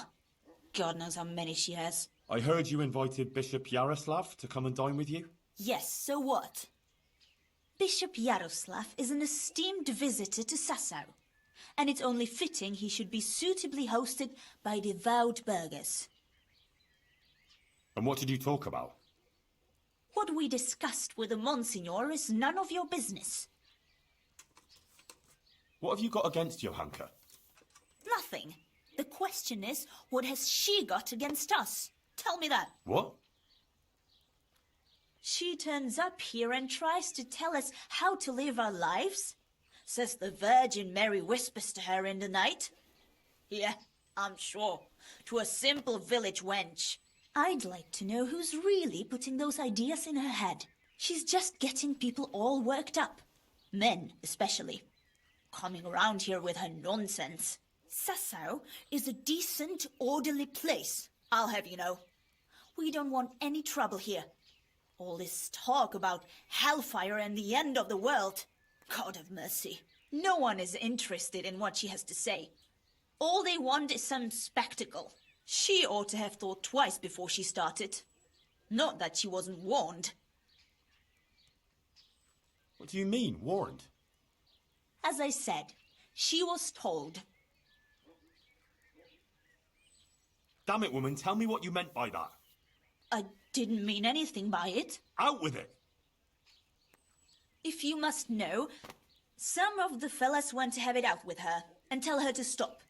God knows how many she has. I heard you invited Bishop Yaroslav to come and dine with you? Yes, so what? Bishop Yaroslav is an esteemed visitor to Sassau, and it's only fitting he should be suitably hosted by devout burghers. And what did you talk about? What we discussed with the Monsignor is none of your business. What have you got against Johanka? Nothing. The question is, what has she got against us? Tell me that. What? She turns up here and tries to tell us how to live our lives. Says the Virgin Mary whispers to her in the night. Yeah, I'm sure. To a simple village wench. I'd like to know who's really putting those ideas in her head. She's just getting people all worked up. Men, especially. Coming around here with her nonsense. Sassau is a decent, orderly place, I'll have you know. We don't want any trouble here. All this talk about hellfire and the end of the world. God have mercy. No one is interested in what she has to say. All they want is some spectacle. She ought to have thought twice before she started. Not that she wasn't warned. What do you mean, warned? As I said, she was told. Damn it, woman, tell me what you meant by that. I didn't mean anything by it. Out with it! If you must know, some of the fellas want to have it out with her and tell her to stop.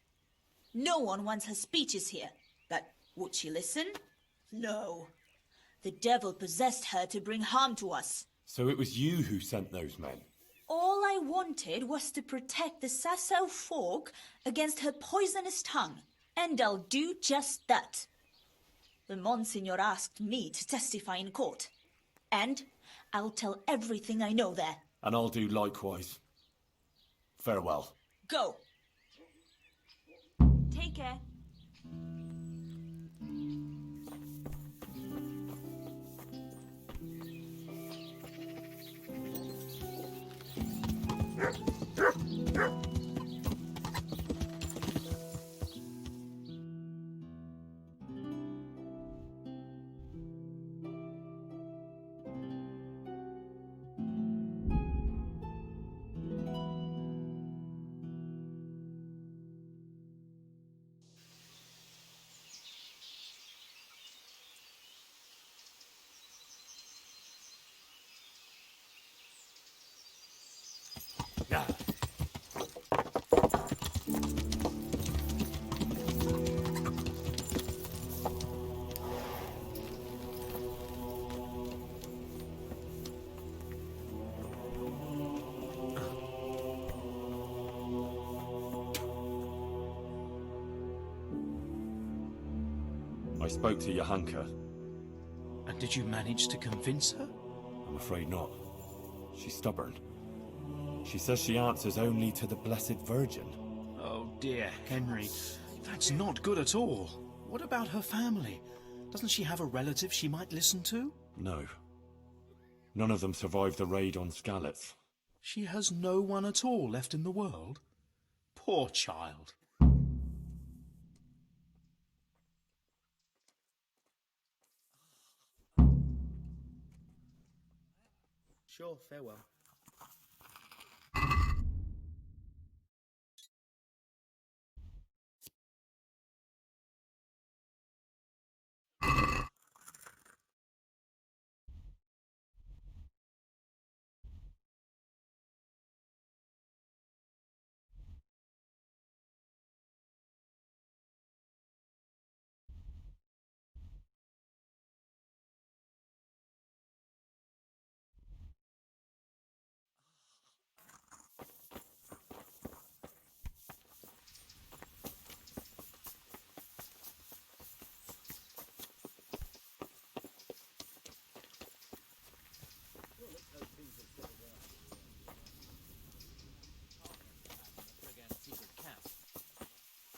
No one wants her speeches here. But would she listen? No. The devil possessed her to bring harm to us. So it was you who sent those men? All I wanted was to protect the Sasau folk against her poisonous tongue. And I'll do just that. The Monsignor asked me to testify in court. And I'll tell everything I know there. And I'll do likewise. Farewell. Go. Take care. Yeah. I spoke to Johanka. And did you manage to convince her? I'm afraid not. She's stubborn. She says she answers only to the Blessed Virgin. Oh dear, Henry. That's not good at all. What about her family? Doesn't she have a relative she might listen to? No. None of them survived the raid on Skalitz. She has no one at all left in the world? Poor child. Sure, farewell.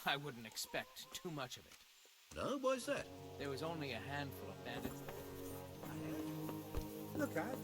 I wouldn't expect too much of it. No? Why's that? There was only a handful of bandits. Look out.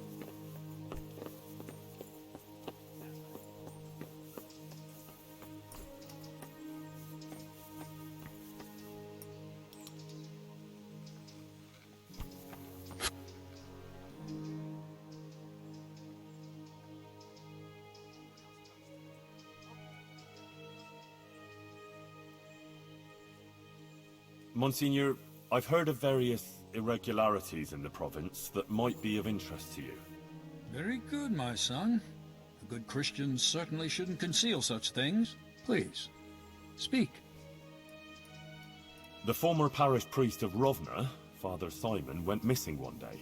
Monsignor, I've heard of various irregularities in the province that might be of interest to you. Very good, my son. A good Christian certainly shouldn't conceal such things. Please, speak. The former parish priest of Rovna, Father Simon, went missing one day.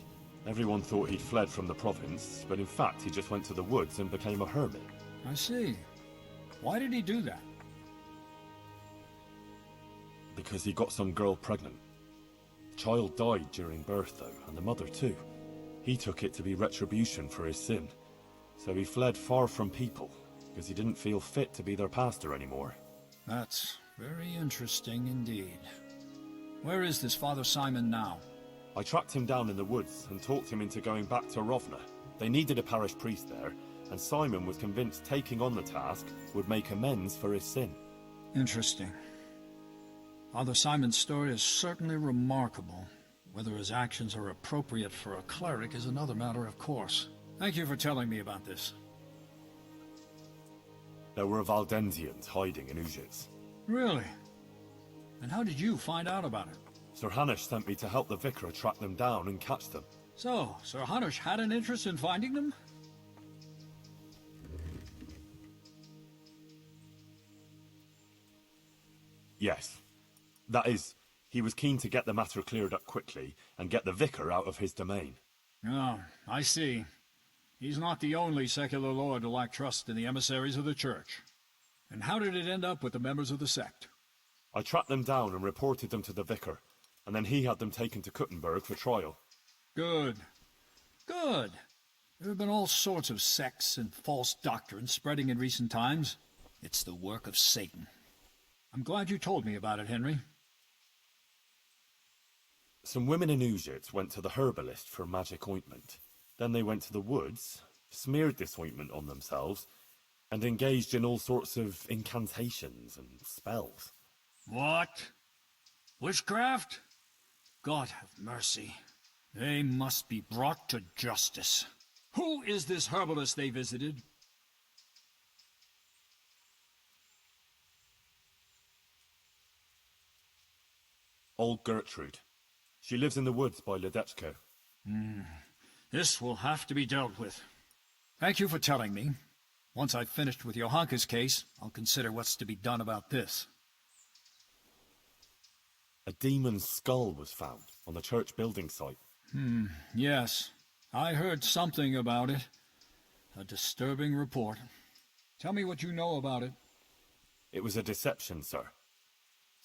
Everyone thought he'd fled from the province, but in fact he just went to the woods and became a hermit. I see. Why did he do that? Because he got some girl pregnant. The child died during birth, though, and the mother too. He took it to be retribution for his sin. So he fled far from people, because he didn't feel fit to be their pastor anymore. That's very interesting indeed. Where is this Father Simon now? I tracked him down in the woods and talked him into going back to Rovna. They needed a parish priest there, and Simon was convinced taking on the task would make amends for his sin. Interesting. Father Simon's story is certainly remarkable. Whether his actions are appropriate for a cleric is another matter, of course. Thank you for telling me about this. There were Valdensians hiding in Ujits. Really? And how did you find out about it? Sir Hanush sent me to help the vicar track them down and catch them. So, Sir Hanush had an interest in finding them? Yes. That is, he was keen to get the matter cleared up quickly and get the vicar out of his domain. Oh, I see. He's not the only secular lord to lack trust in the emissaries of the church. And how did it end up with the members of the sect? I tracked them down and reported them to the vicar, and then he had them taken to Kuttenberg for trial. Good. Good. There have been all sorts of sects and false doctrines spreading in recent times. It's the work of Satan. I'm glad you told me about it, Henry. Some women in Uzhitz went to the herbalist for magic ointment. Then they went to the woods, smeared this ointment on themselves, and engaged in all sorts of incantations and spells. What? Witchcraft? God have mercy. They must be brought to justice. Who is this herbalist they visited? Old Gertrude. She lives in the woods by Ledetchko. This will have to be dealt with. Thank you for telling me. Once I've finished with Johanka's case, I'll consider what's to be done about this. A demon's skull was found on the church building site. Yes. I heard something about it. A disturbing report. Tell me what you know about it. It was a deception, sir.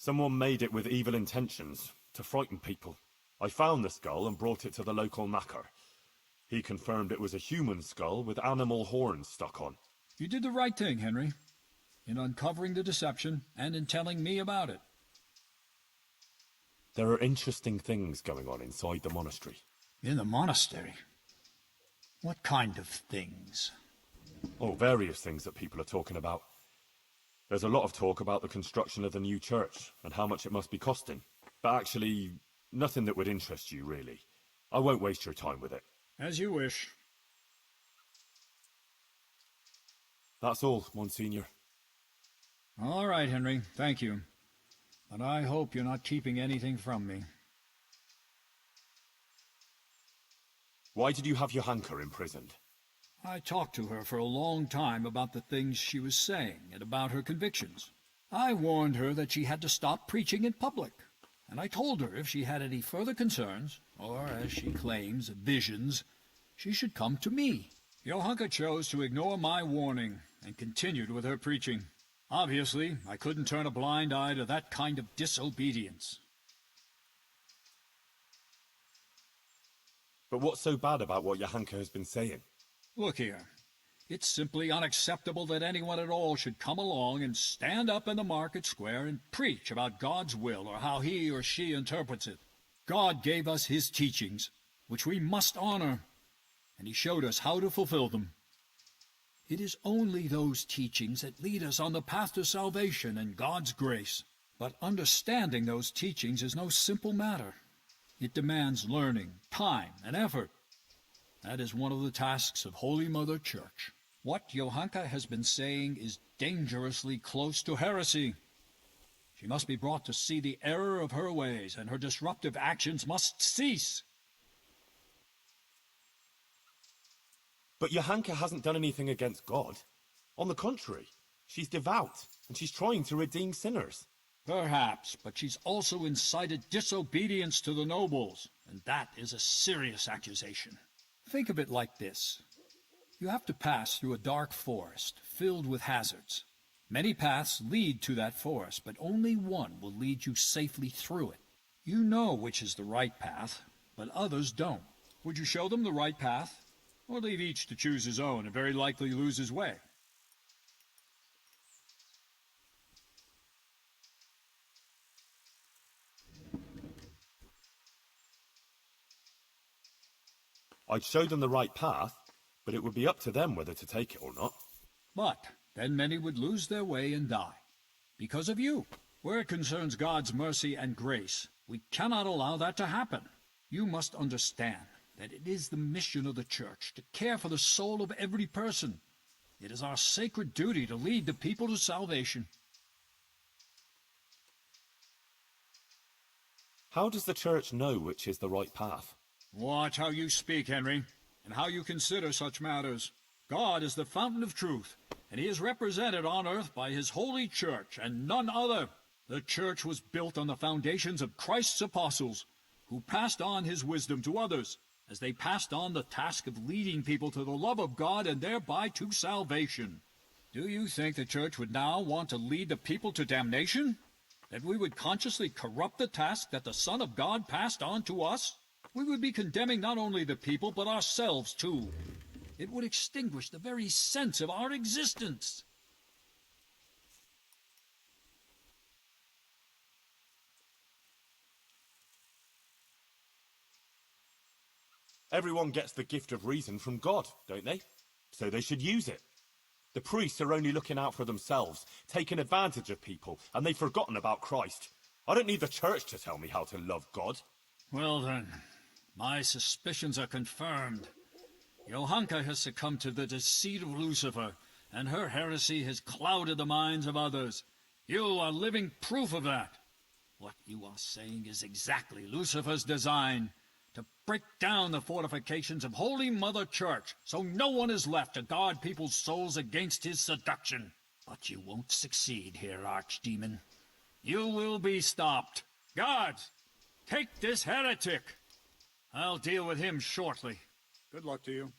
Someone made it with evil intentions, to frighten people. I found the skull and brought it to the local knacker. He confirmed it was a human skull with animal horns stuck on. You did the right thing, Henry, in uncovering the deception and in telling me about it. There are interesting things going on inside the monastery. In the monastery? What kind of things? Oh, various things that people are talking about. There's a lot of talk about the construction of the new church and how much it must be costing. But actually, nothing that would interest you, really. I won't waste your time with it. As you wish. That's all, Monsignor. All right, Henry. Thank you. But I hope you're not keeping anything from me. Why did you have Johanka imprisoned? I talked to her for a long time about the things she was saying and about her convictions. I warned her that she had to stop preaching in public. And I told her if she had any further concerns, or, as she claims, visions, she should come to me. Johanka chose to ignore my warning and continued with her preaching. Obviously, I couldn't turn a blind eye to that kind of disobedience. But what's so bad about what Johanka has been saying? Look here. It's simply unacceptable that anyone at all should come along and stand up in the market square and preach about God's will or how he or she interprets it. God gave us his teachings, which we must honor, and he showed us how to fulfill them. It is only those teachings that lead us on the path to salvation and God's grace. But understanding those teachings is no simple matter. It demands learning, time, and effort. That is one of the tasks of Holy Mother Church. What Johanka has been saying is dangerously close to heresy. She must be brought to see the error of her ways, and her disruptive actions must cease. But Johanka hasn't done anything against God. On the contrary, she's devout, and she's trying to redeem sinners. Perhaps, but she's also incited disobedience to the nobles, and that is a serious accusation. Think of it like this. You have to pass through a dark forest filled with hazards. Many paths lead to that forest, but only one will lead you safely through it. You know which is the right path, but others don't. Would you show them the right path, or leave each to choose his own and very likely lose his way? I'd show them the right path, but it would be up to them whether to take it or not. But then many would lose their way and die. Because of you. Where it concerns God's mercy and grace, we cannot allow that to happen. You must understand that it is the mission of the Church to care for the soul of every person. It is our sacred duty to lead the people to salvation. How does the Church know which is the right path? Watch how you speak, Henry, and how you consider such matters. God is the fountain of truth, and he is represented on earth by his holy church and none other. The church was built on the foundations of Christ's apostles, who passed on his wisdom to others, as they passed on the task of leading people to the love of God and thereby to salvation. Do you think the church would now want to lead the people to damnation? That we would consciously corrupt the task that the Son of God passed on to us? We would be condemning not only the people, but ourselves too. It would extinguish the very sense of our existence. Everyone gets the gift of reason from God, don't they? So they should use it. The priests are only looking out for themselves, taking advantage of people, and they've forgotten about Christ. I don't need the church to tell me how to love God. Well then, my suspicions are confirmed. Johanka has succumbed to the deceit of Lucifer, and her heresy has clouded the minds of others. You are living proof of that. What you are saying is exactly Lucifer's design, to break down the fortifications of Holy Mother Church, so no one is left to guard people's souls against his seduction. But you won't succeed here, Archdemon. You will be stopped. Guards, take this heretic. I'll deal with him shortly. Good luck to you.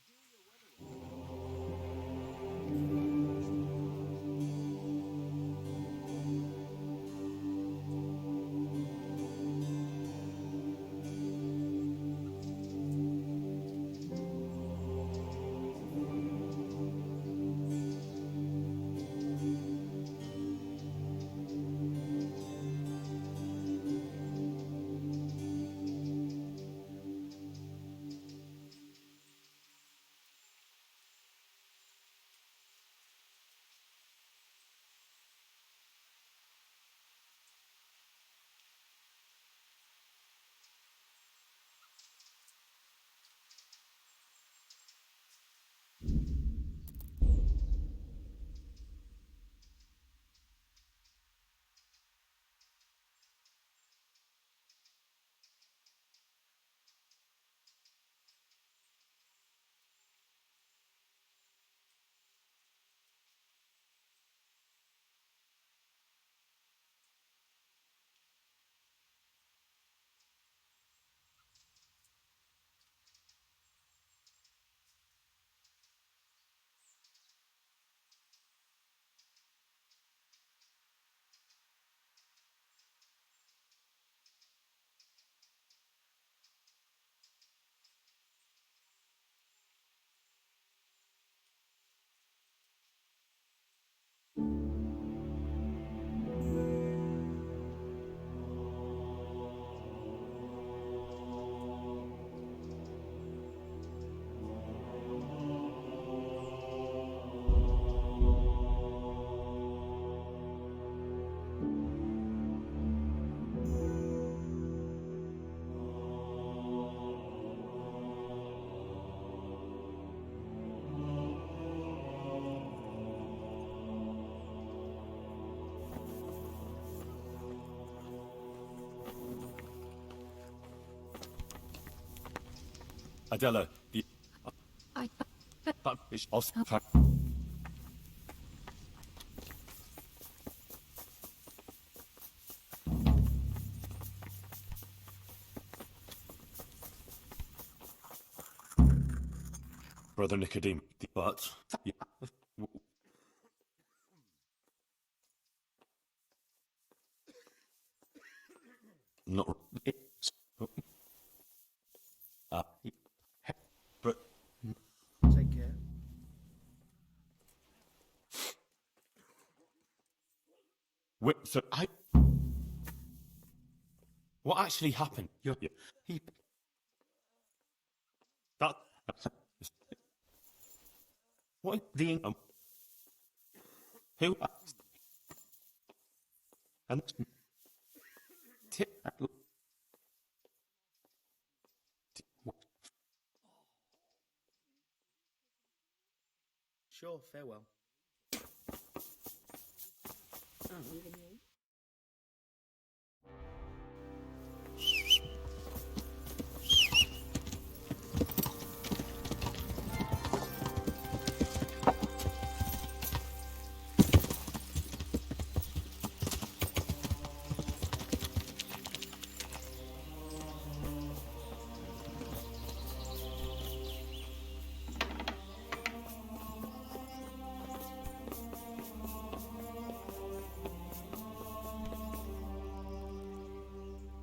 Adela, the... That is also... Brother Nicodemus, but... Not... But... Take care. Wait, so I... What actually happened? He... That... What? The... Who... And... Sure, farewell.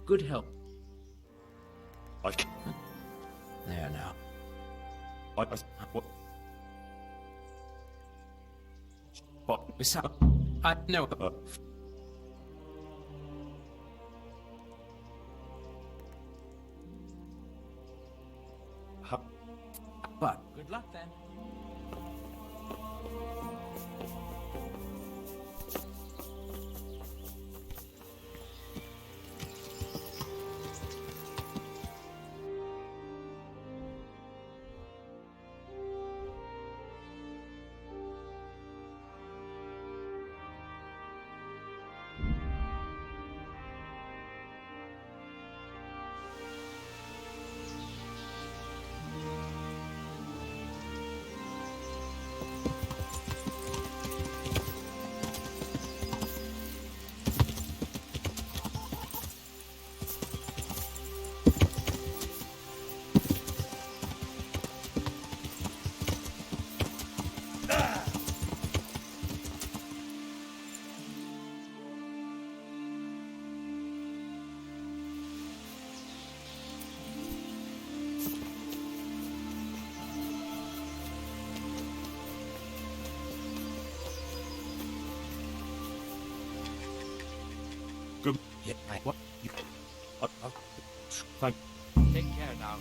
Good help. I... There now. What? What? Besides, I know. But good luck then. Good. Yeah, what? You... Thank. Take care now.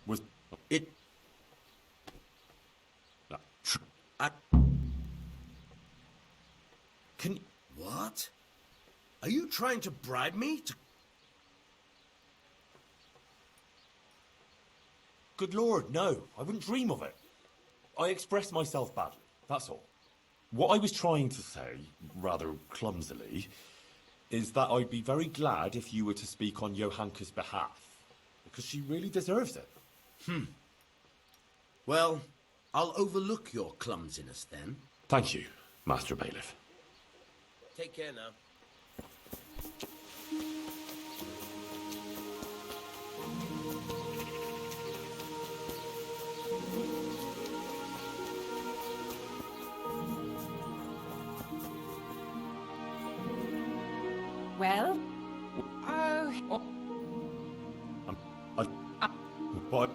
Was it? Can what? Are you trying to bribe me to? Good Lord, no. I wouldn't dream of it. I expressed myself badly, that's all. What I was trying to say, rather clumsily, is that I'd be very glad if you were to speak on Johanka's behalf, because she really deserves it. Well, I'll overlook your clumsiness then. Thank you, Master Bailiff. Take care now. Well? What?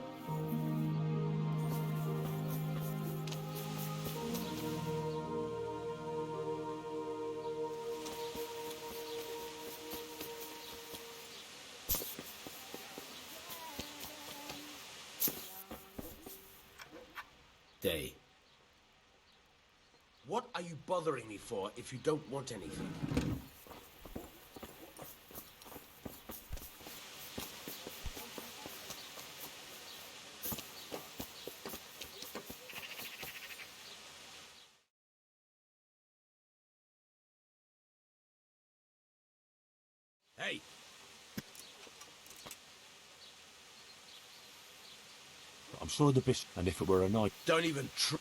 Day. What are you bothering me for if you don't want anything? Hey! I'm sure the bishop, and if it were a night... Don't even try.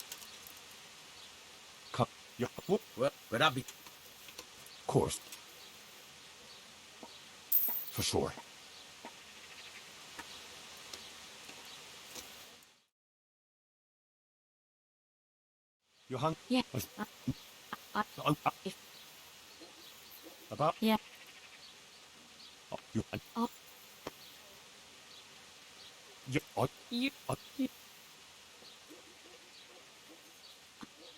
Cut. Yeah, what? Well, but I'll be... Of course. For sure. Johan? Yeah. About? Yeah. Oh, Johan. Oh. You... You...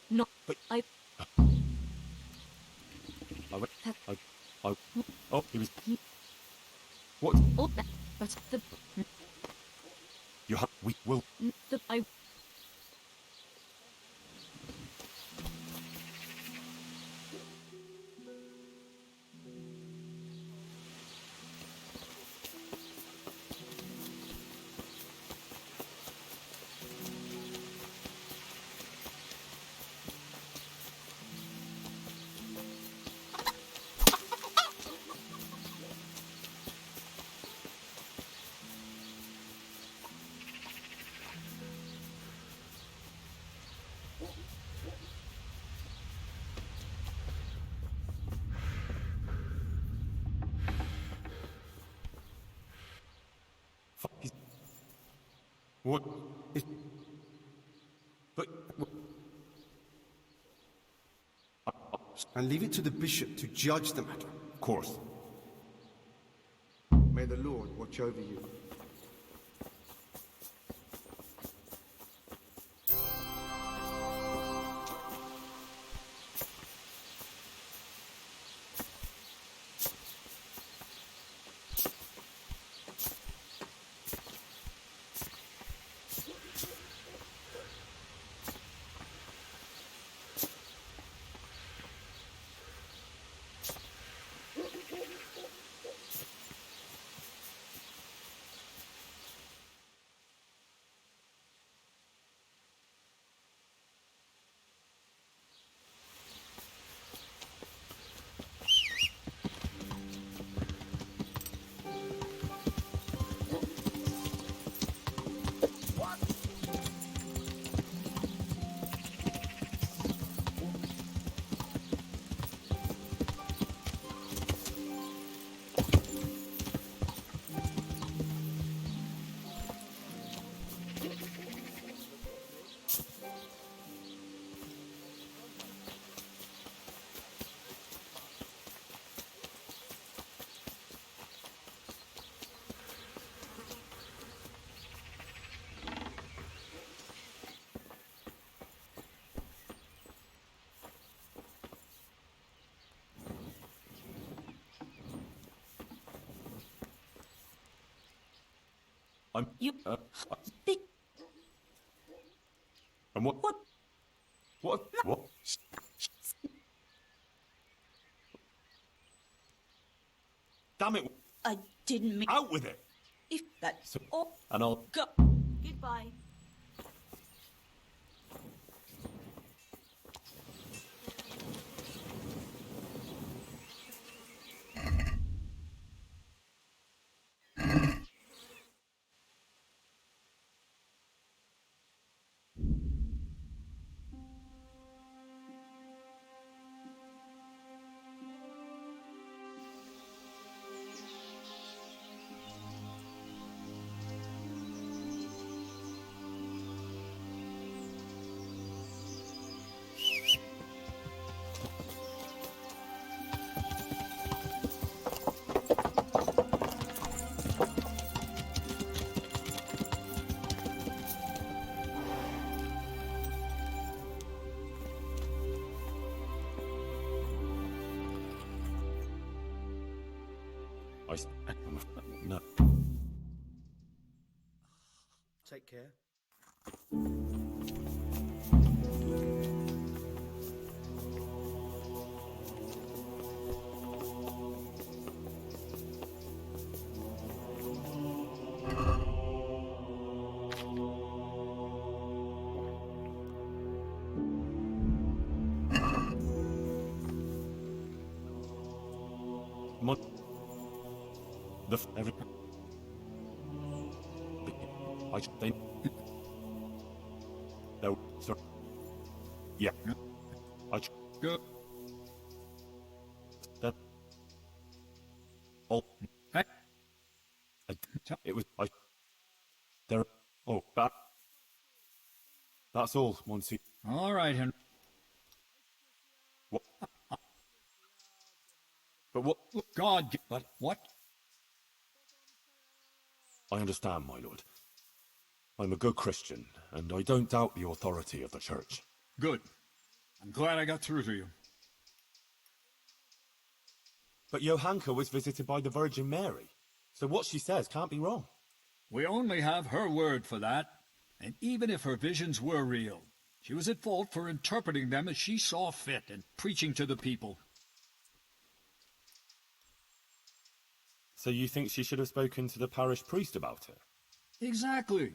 No, but... I... Oh, he was... What? Oh, but the... Johan, we will... The... I... What? But... And leave it to the bishop to judge the matter. Of course. May the Lord watch over you. I'm... You... And what? What? What? What? Damn it! I didn't mean... Out with it! If that's So- all... And I'll... Go. Goodbye. No. Take care. Every... I think... No, sir. Yeah. Good. That... Oh. Hey. It was... There... Oh, That's all, Monsieur. All right, Henry. What? But what... God... What? I understand, my lord. I'm a good Christian, and I don't doubt the authority of the Church. Good. I'm glad I got through to you. But Johanka was visited by the Virgin Mary, so what she says can't be wrong. We only have her word for that, and even if her visions were real, she was at fault for interpreting them as she saw fit and preaching to the people. So you think she should have spoken to the parish priest about it? Exactly.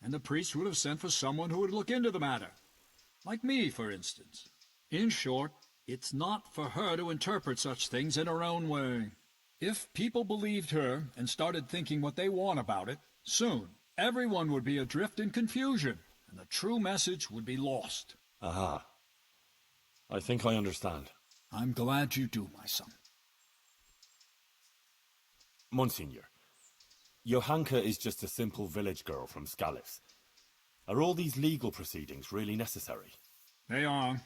And the priest would have sent for someone who would look into the matter. Like me, for instance. In short, it's not for her to interpret such things in her own way. If people believed her and started thinking what they want about it, soon everyone would be adrift in confusion, and the true message would be lost. Aha. I think I understand. I'm glad you do, my son. Monsignor, Johanka is just a simple village girl from Skalitz. Are all these legal proceedings really necessary? They are.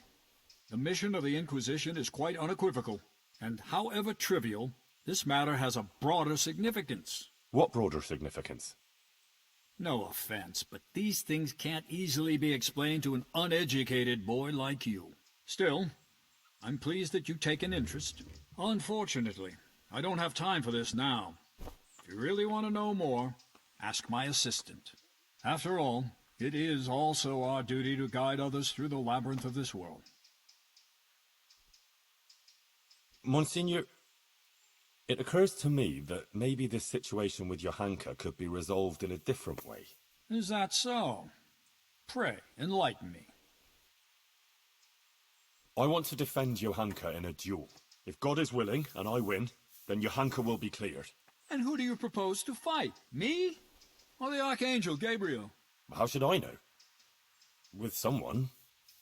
The mission of the Inquisition is quite unequivocal, and however trivial, this matter has a broader significance. What broader significance? No offense, but these things can't easily be explained to an uneducated boy like you. Still, I'm pleased that you take an interest. Unfortunately, I don't have time for this now. If you really want to know more, ask my assistant. After all, it is also our duty to guide others through the labyrinth of this world. Monsignor, it occurs to me that maybe this situation with Johanka could be resolved in a different way. Is that so? Pray, enlighten me. I want to defend Johanka in a duel. If God is willing, and I win, then Johanka will be cleared. And who do you propose to fight? Me? Or the Archangel Gabriel? How should I know? With someone.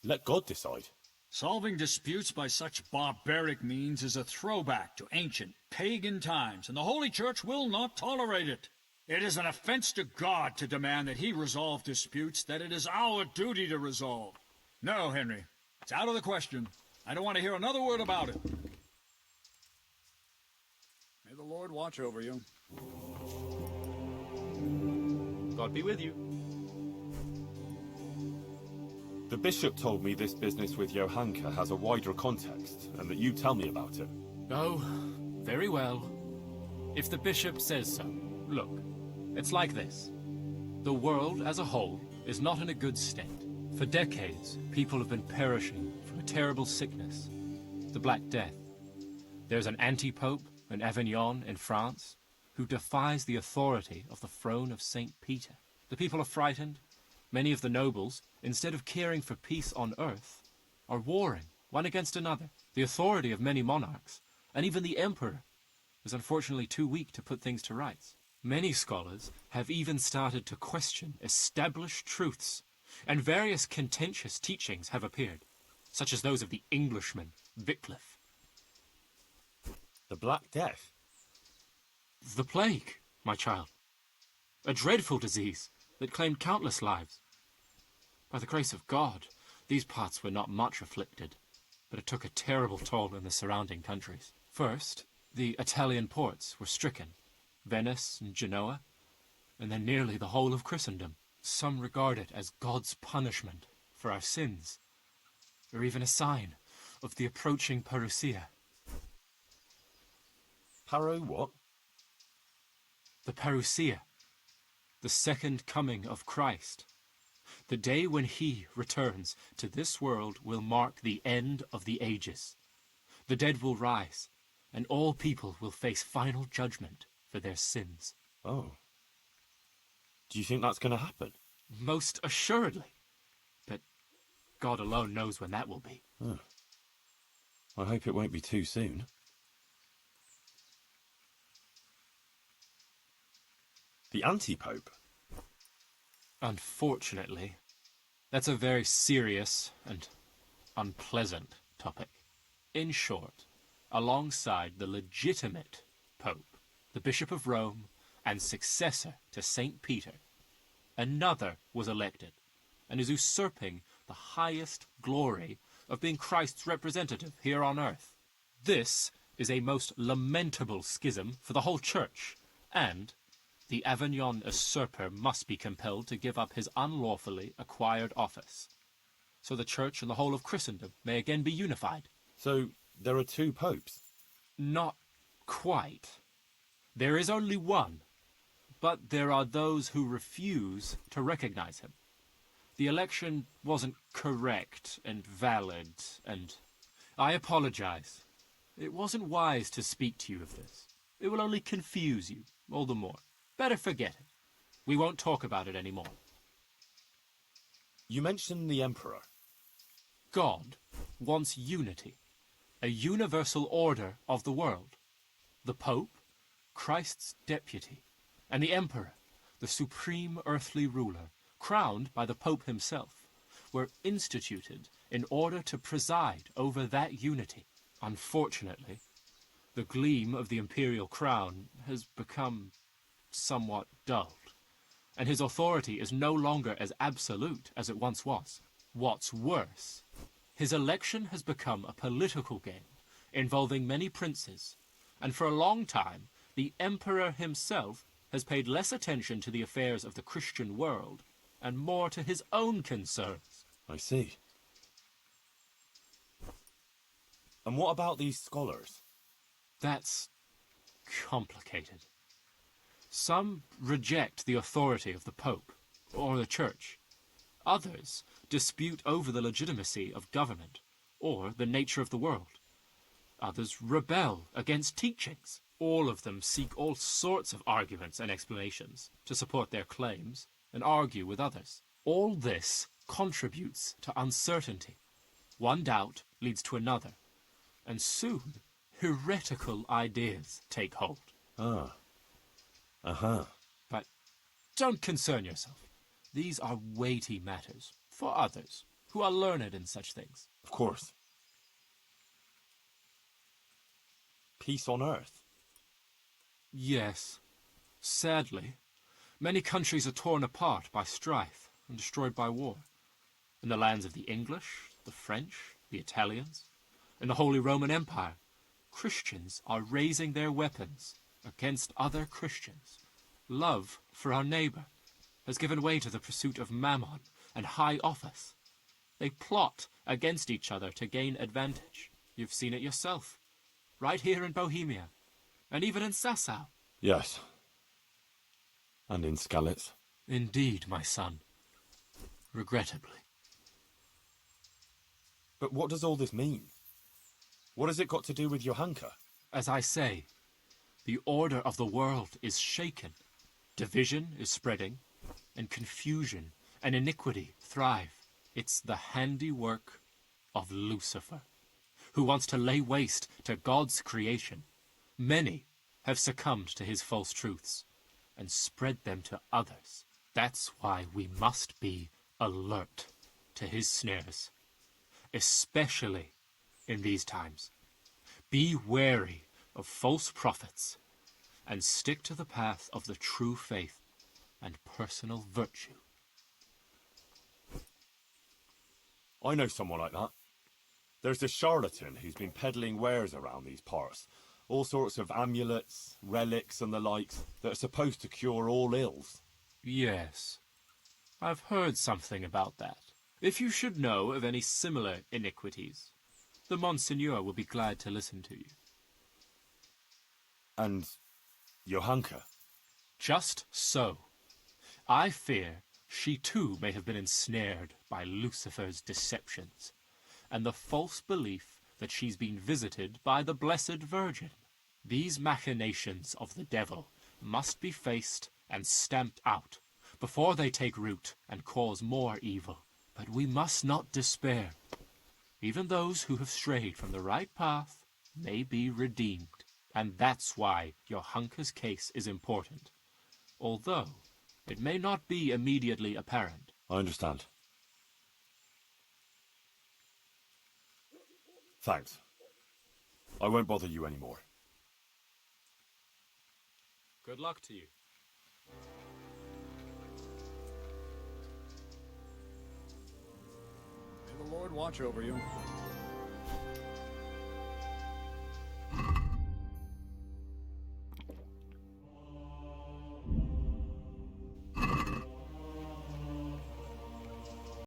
Let God decide. Solving disputes by such barbaric means is a throwback to ancient pagan times, and the Holy Church will not tolerate it. It is an offense to God to demand that he resolve disputes that it is our duty to resolve. No, Henry, it's out of the question. I don't want to hear another word about it. May the Lord watch over you. God be with you. The bishop told me this business with Johanka has a wider context, and that you tell me about it. Oh, very well. If the bishop says so. Look, it's like this. The world as a whole is not in a good state. For decades, people have been perishing from a terrible sickness, the Black Death. There's an anti-pope in Avignon in France who defies the authority of the throne of St. Peter. The people are frightened. Many of the nobles, instead of caring for peace on earth, are warring one against another. The authority of many monarchs, and even the emperor, is unfortunately too weak to put things to rights. Many scholars have even started to question established truths, and various contentious teachings have appeared, such as those of the Englishman Wycliffe. The Black Death? The plague, my child. A dreadful disease that claimed countless lives. By the grace of God, these parts were not much afflicted, but it took a terrible toll in the surrounding countries. First, the Italian ports were stricken, Venice and Genoa, and then nearly the whole of Christendom. Some regard it as God's punishment for our sins, or even a sign of the approaching parousia. Paro what? The parousia, the second coming of Christ. The day when he returns to this world will mark the end of the ages. The dead will rise, and all people will face final judgment for their sins. Oh. Do you think that's going to happen? Most assuredly. But God alone knows when that will be. Oh. I hope it won't be too soon. The anti-pope? Unfortunately, that's a very serious and unpleasant topic. In short, alongside the legitimate Pope, the Bishop of Rome, and successor to St. Peter, another was elected and is usurping the highest glory of being Christ's representative here on earth. This is a most lamentable schism for the whole Church, and the Avignon usurper must be compelled to give up his unlawfully acquired office, so the Church and the whole of Christendom may again be unified. So, there are two popes? Not quite. There is only one, but there are those who refuse to recognize him. The election wasn't correct and valid, and I apologize. It wasn't wise to speak to you of this. It will only confuse you all the more. Better forget it. We won't talk about it anymore. You mentioned the Emperor. God wants unity, a universal order of the world. The Pope, Christ's deputy, and the Emperor, the supreme earthly ruler, crowned by the Pope himself, were instituted in order to preside over that unity. Unfortunately, the gleam of the imperial crown has become somewhat dulled, and his authority is no longer as absolute as it once was. What's worse, his election has become a political game involving many princes, and for a long time the emperor himself has paid less attention to the affairs of the Christian world and more to his own concerns. I see. And what about these scholars? That's complicated. Some reject the authority of the Pope or the Church. Others dispute over the legitimacy of government or the nature of the world. Others rebel against teachings. All of them seek all sorts of arguments and explanations to support their claims and argue with others. All this contributes to uncertainty. One doubt leads to another, and soon heretical ideas take hold. Ah. Uh-huh. But don't concern yourself. These are weighty matters for others who are learned in such things. Of course. Peace on earth? Yes. Sadly, many countries are torn apart by strife and destroyed by war. In the lands of the English, the French, the Italians, in the Holy Roman Empire, Christians are raising their weapons against other Christians. Love for our neighbor has given way to the pursuit of mammon and high office. They plot against each other to gain advantage. You've seen it yourself, right here in Bohemia, and even in Sasau. Yes. And in Skalitz. Indeed, my son. Regrettably. But what does all this mean? What has it got to do with Johanka? As I say, the order of the world is shaken. Division is spreading, and confusion and iniquity thrive. It's the handiwork of Lucifer, who wants to lay waste to God's creation. Many have succumbed to his false truths and spread them to others. That's why we must be alert to his snares, especially in these times. Be wary of false prophets and stick to the path of the true faith and personal virtue. I know someone like that. There's this charlatan who's been peddling wares around these parts. All sorts of amulets, relics and the likes that are supposed to cure all ills. Yes, I've heard something about that. If you should know of any similar iniquities, the Monsignor will be glad to listen to you. And Johanka? Just so. I fear she too may have been ensnared by Lucifer's deceptions, and the false belief that she's been visited by the Blessed Virgin. These machinations of the devil must be faced and stamped out before they take root and cause more evil. But we must not despair. Even those who have strayed from the right path may be redeemed. And that's why Johanka's case is important, although it may not be immediately apparent. I understand. Thanks. I won't bother you anymore. Good luck to you. May the Lord watch over you.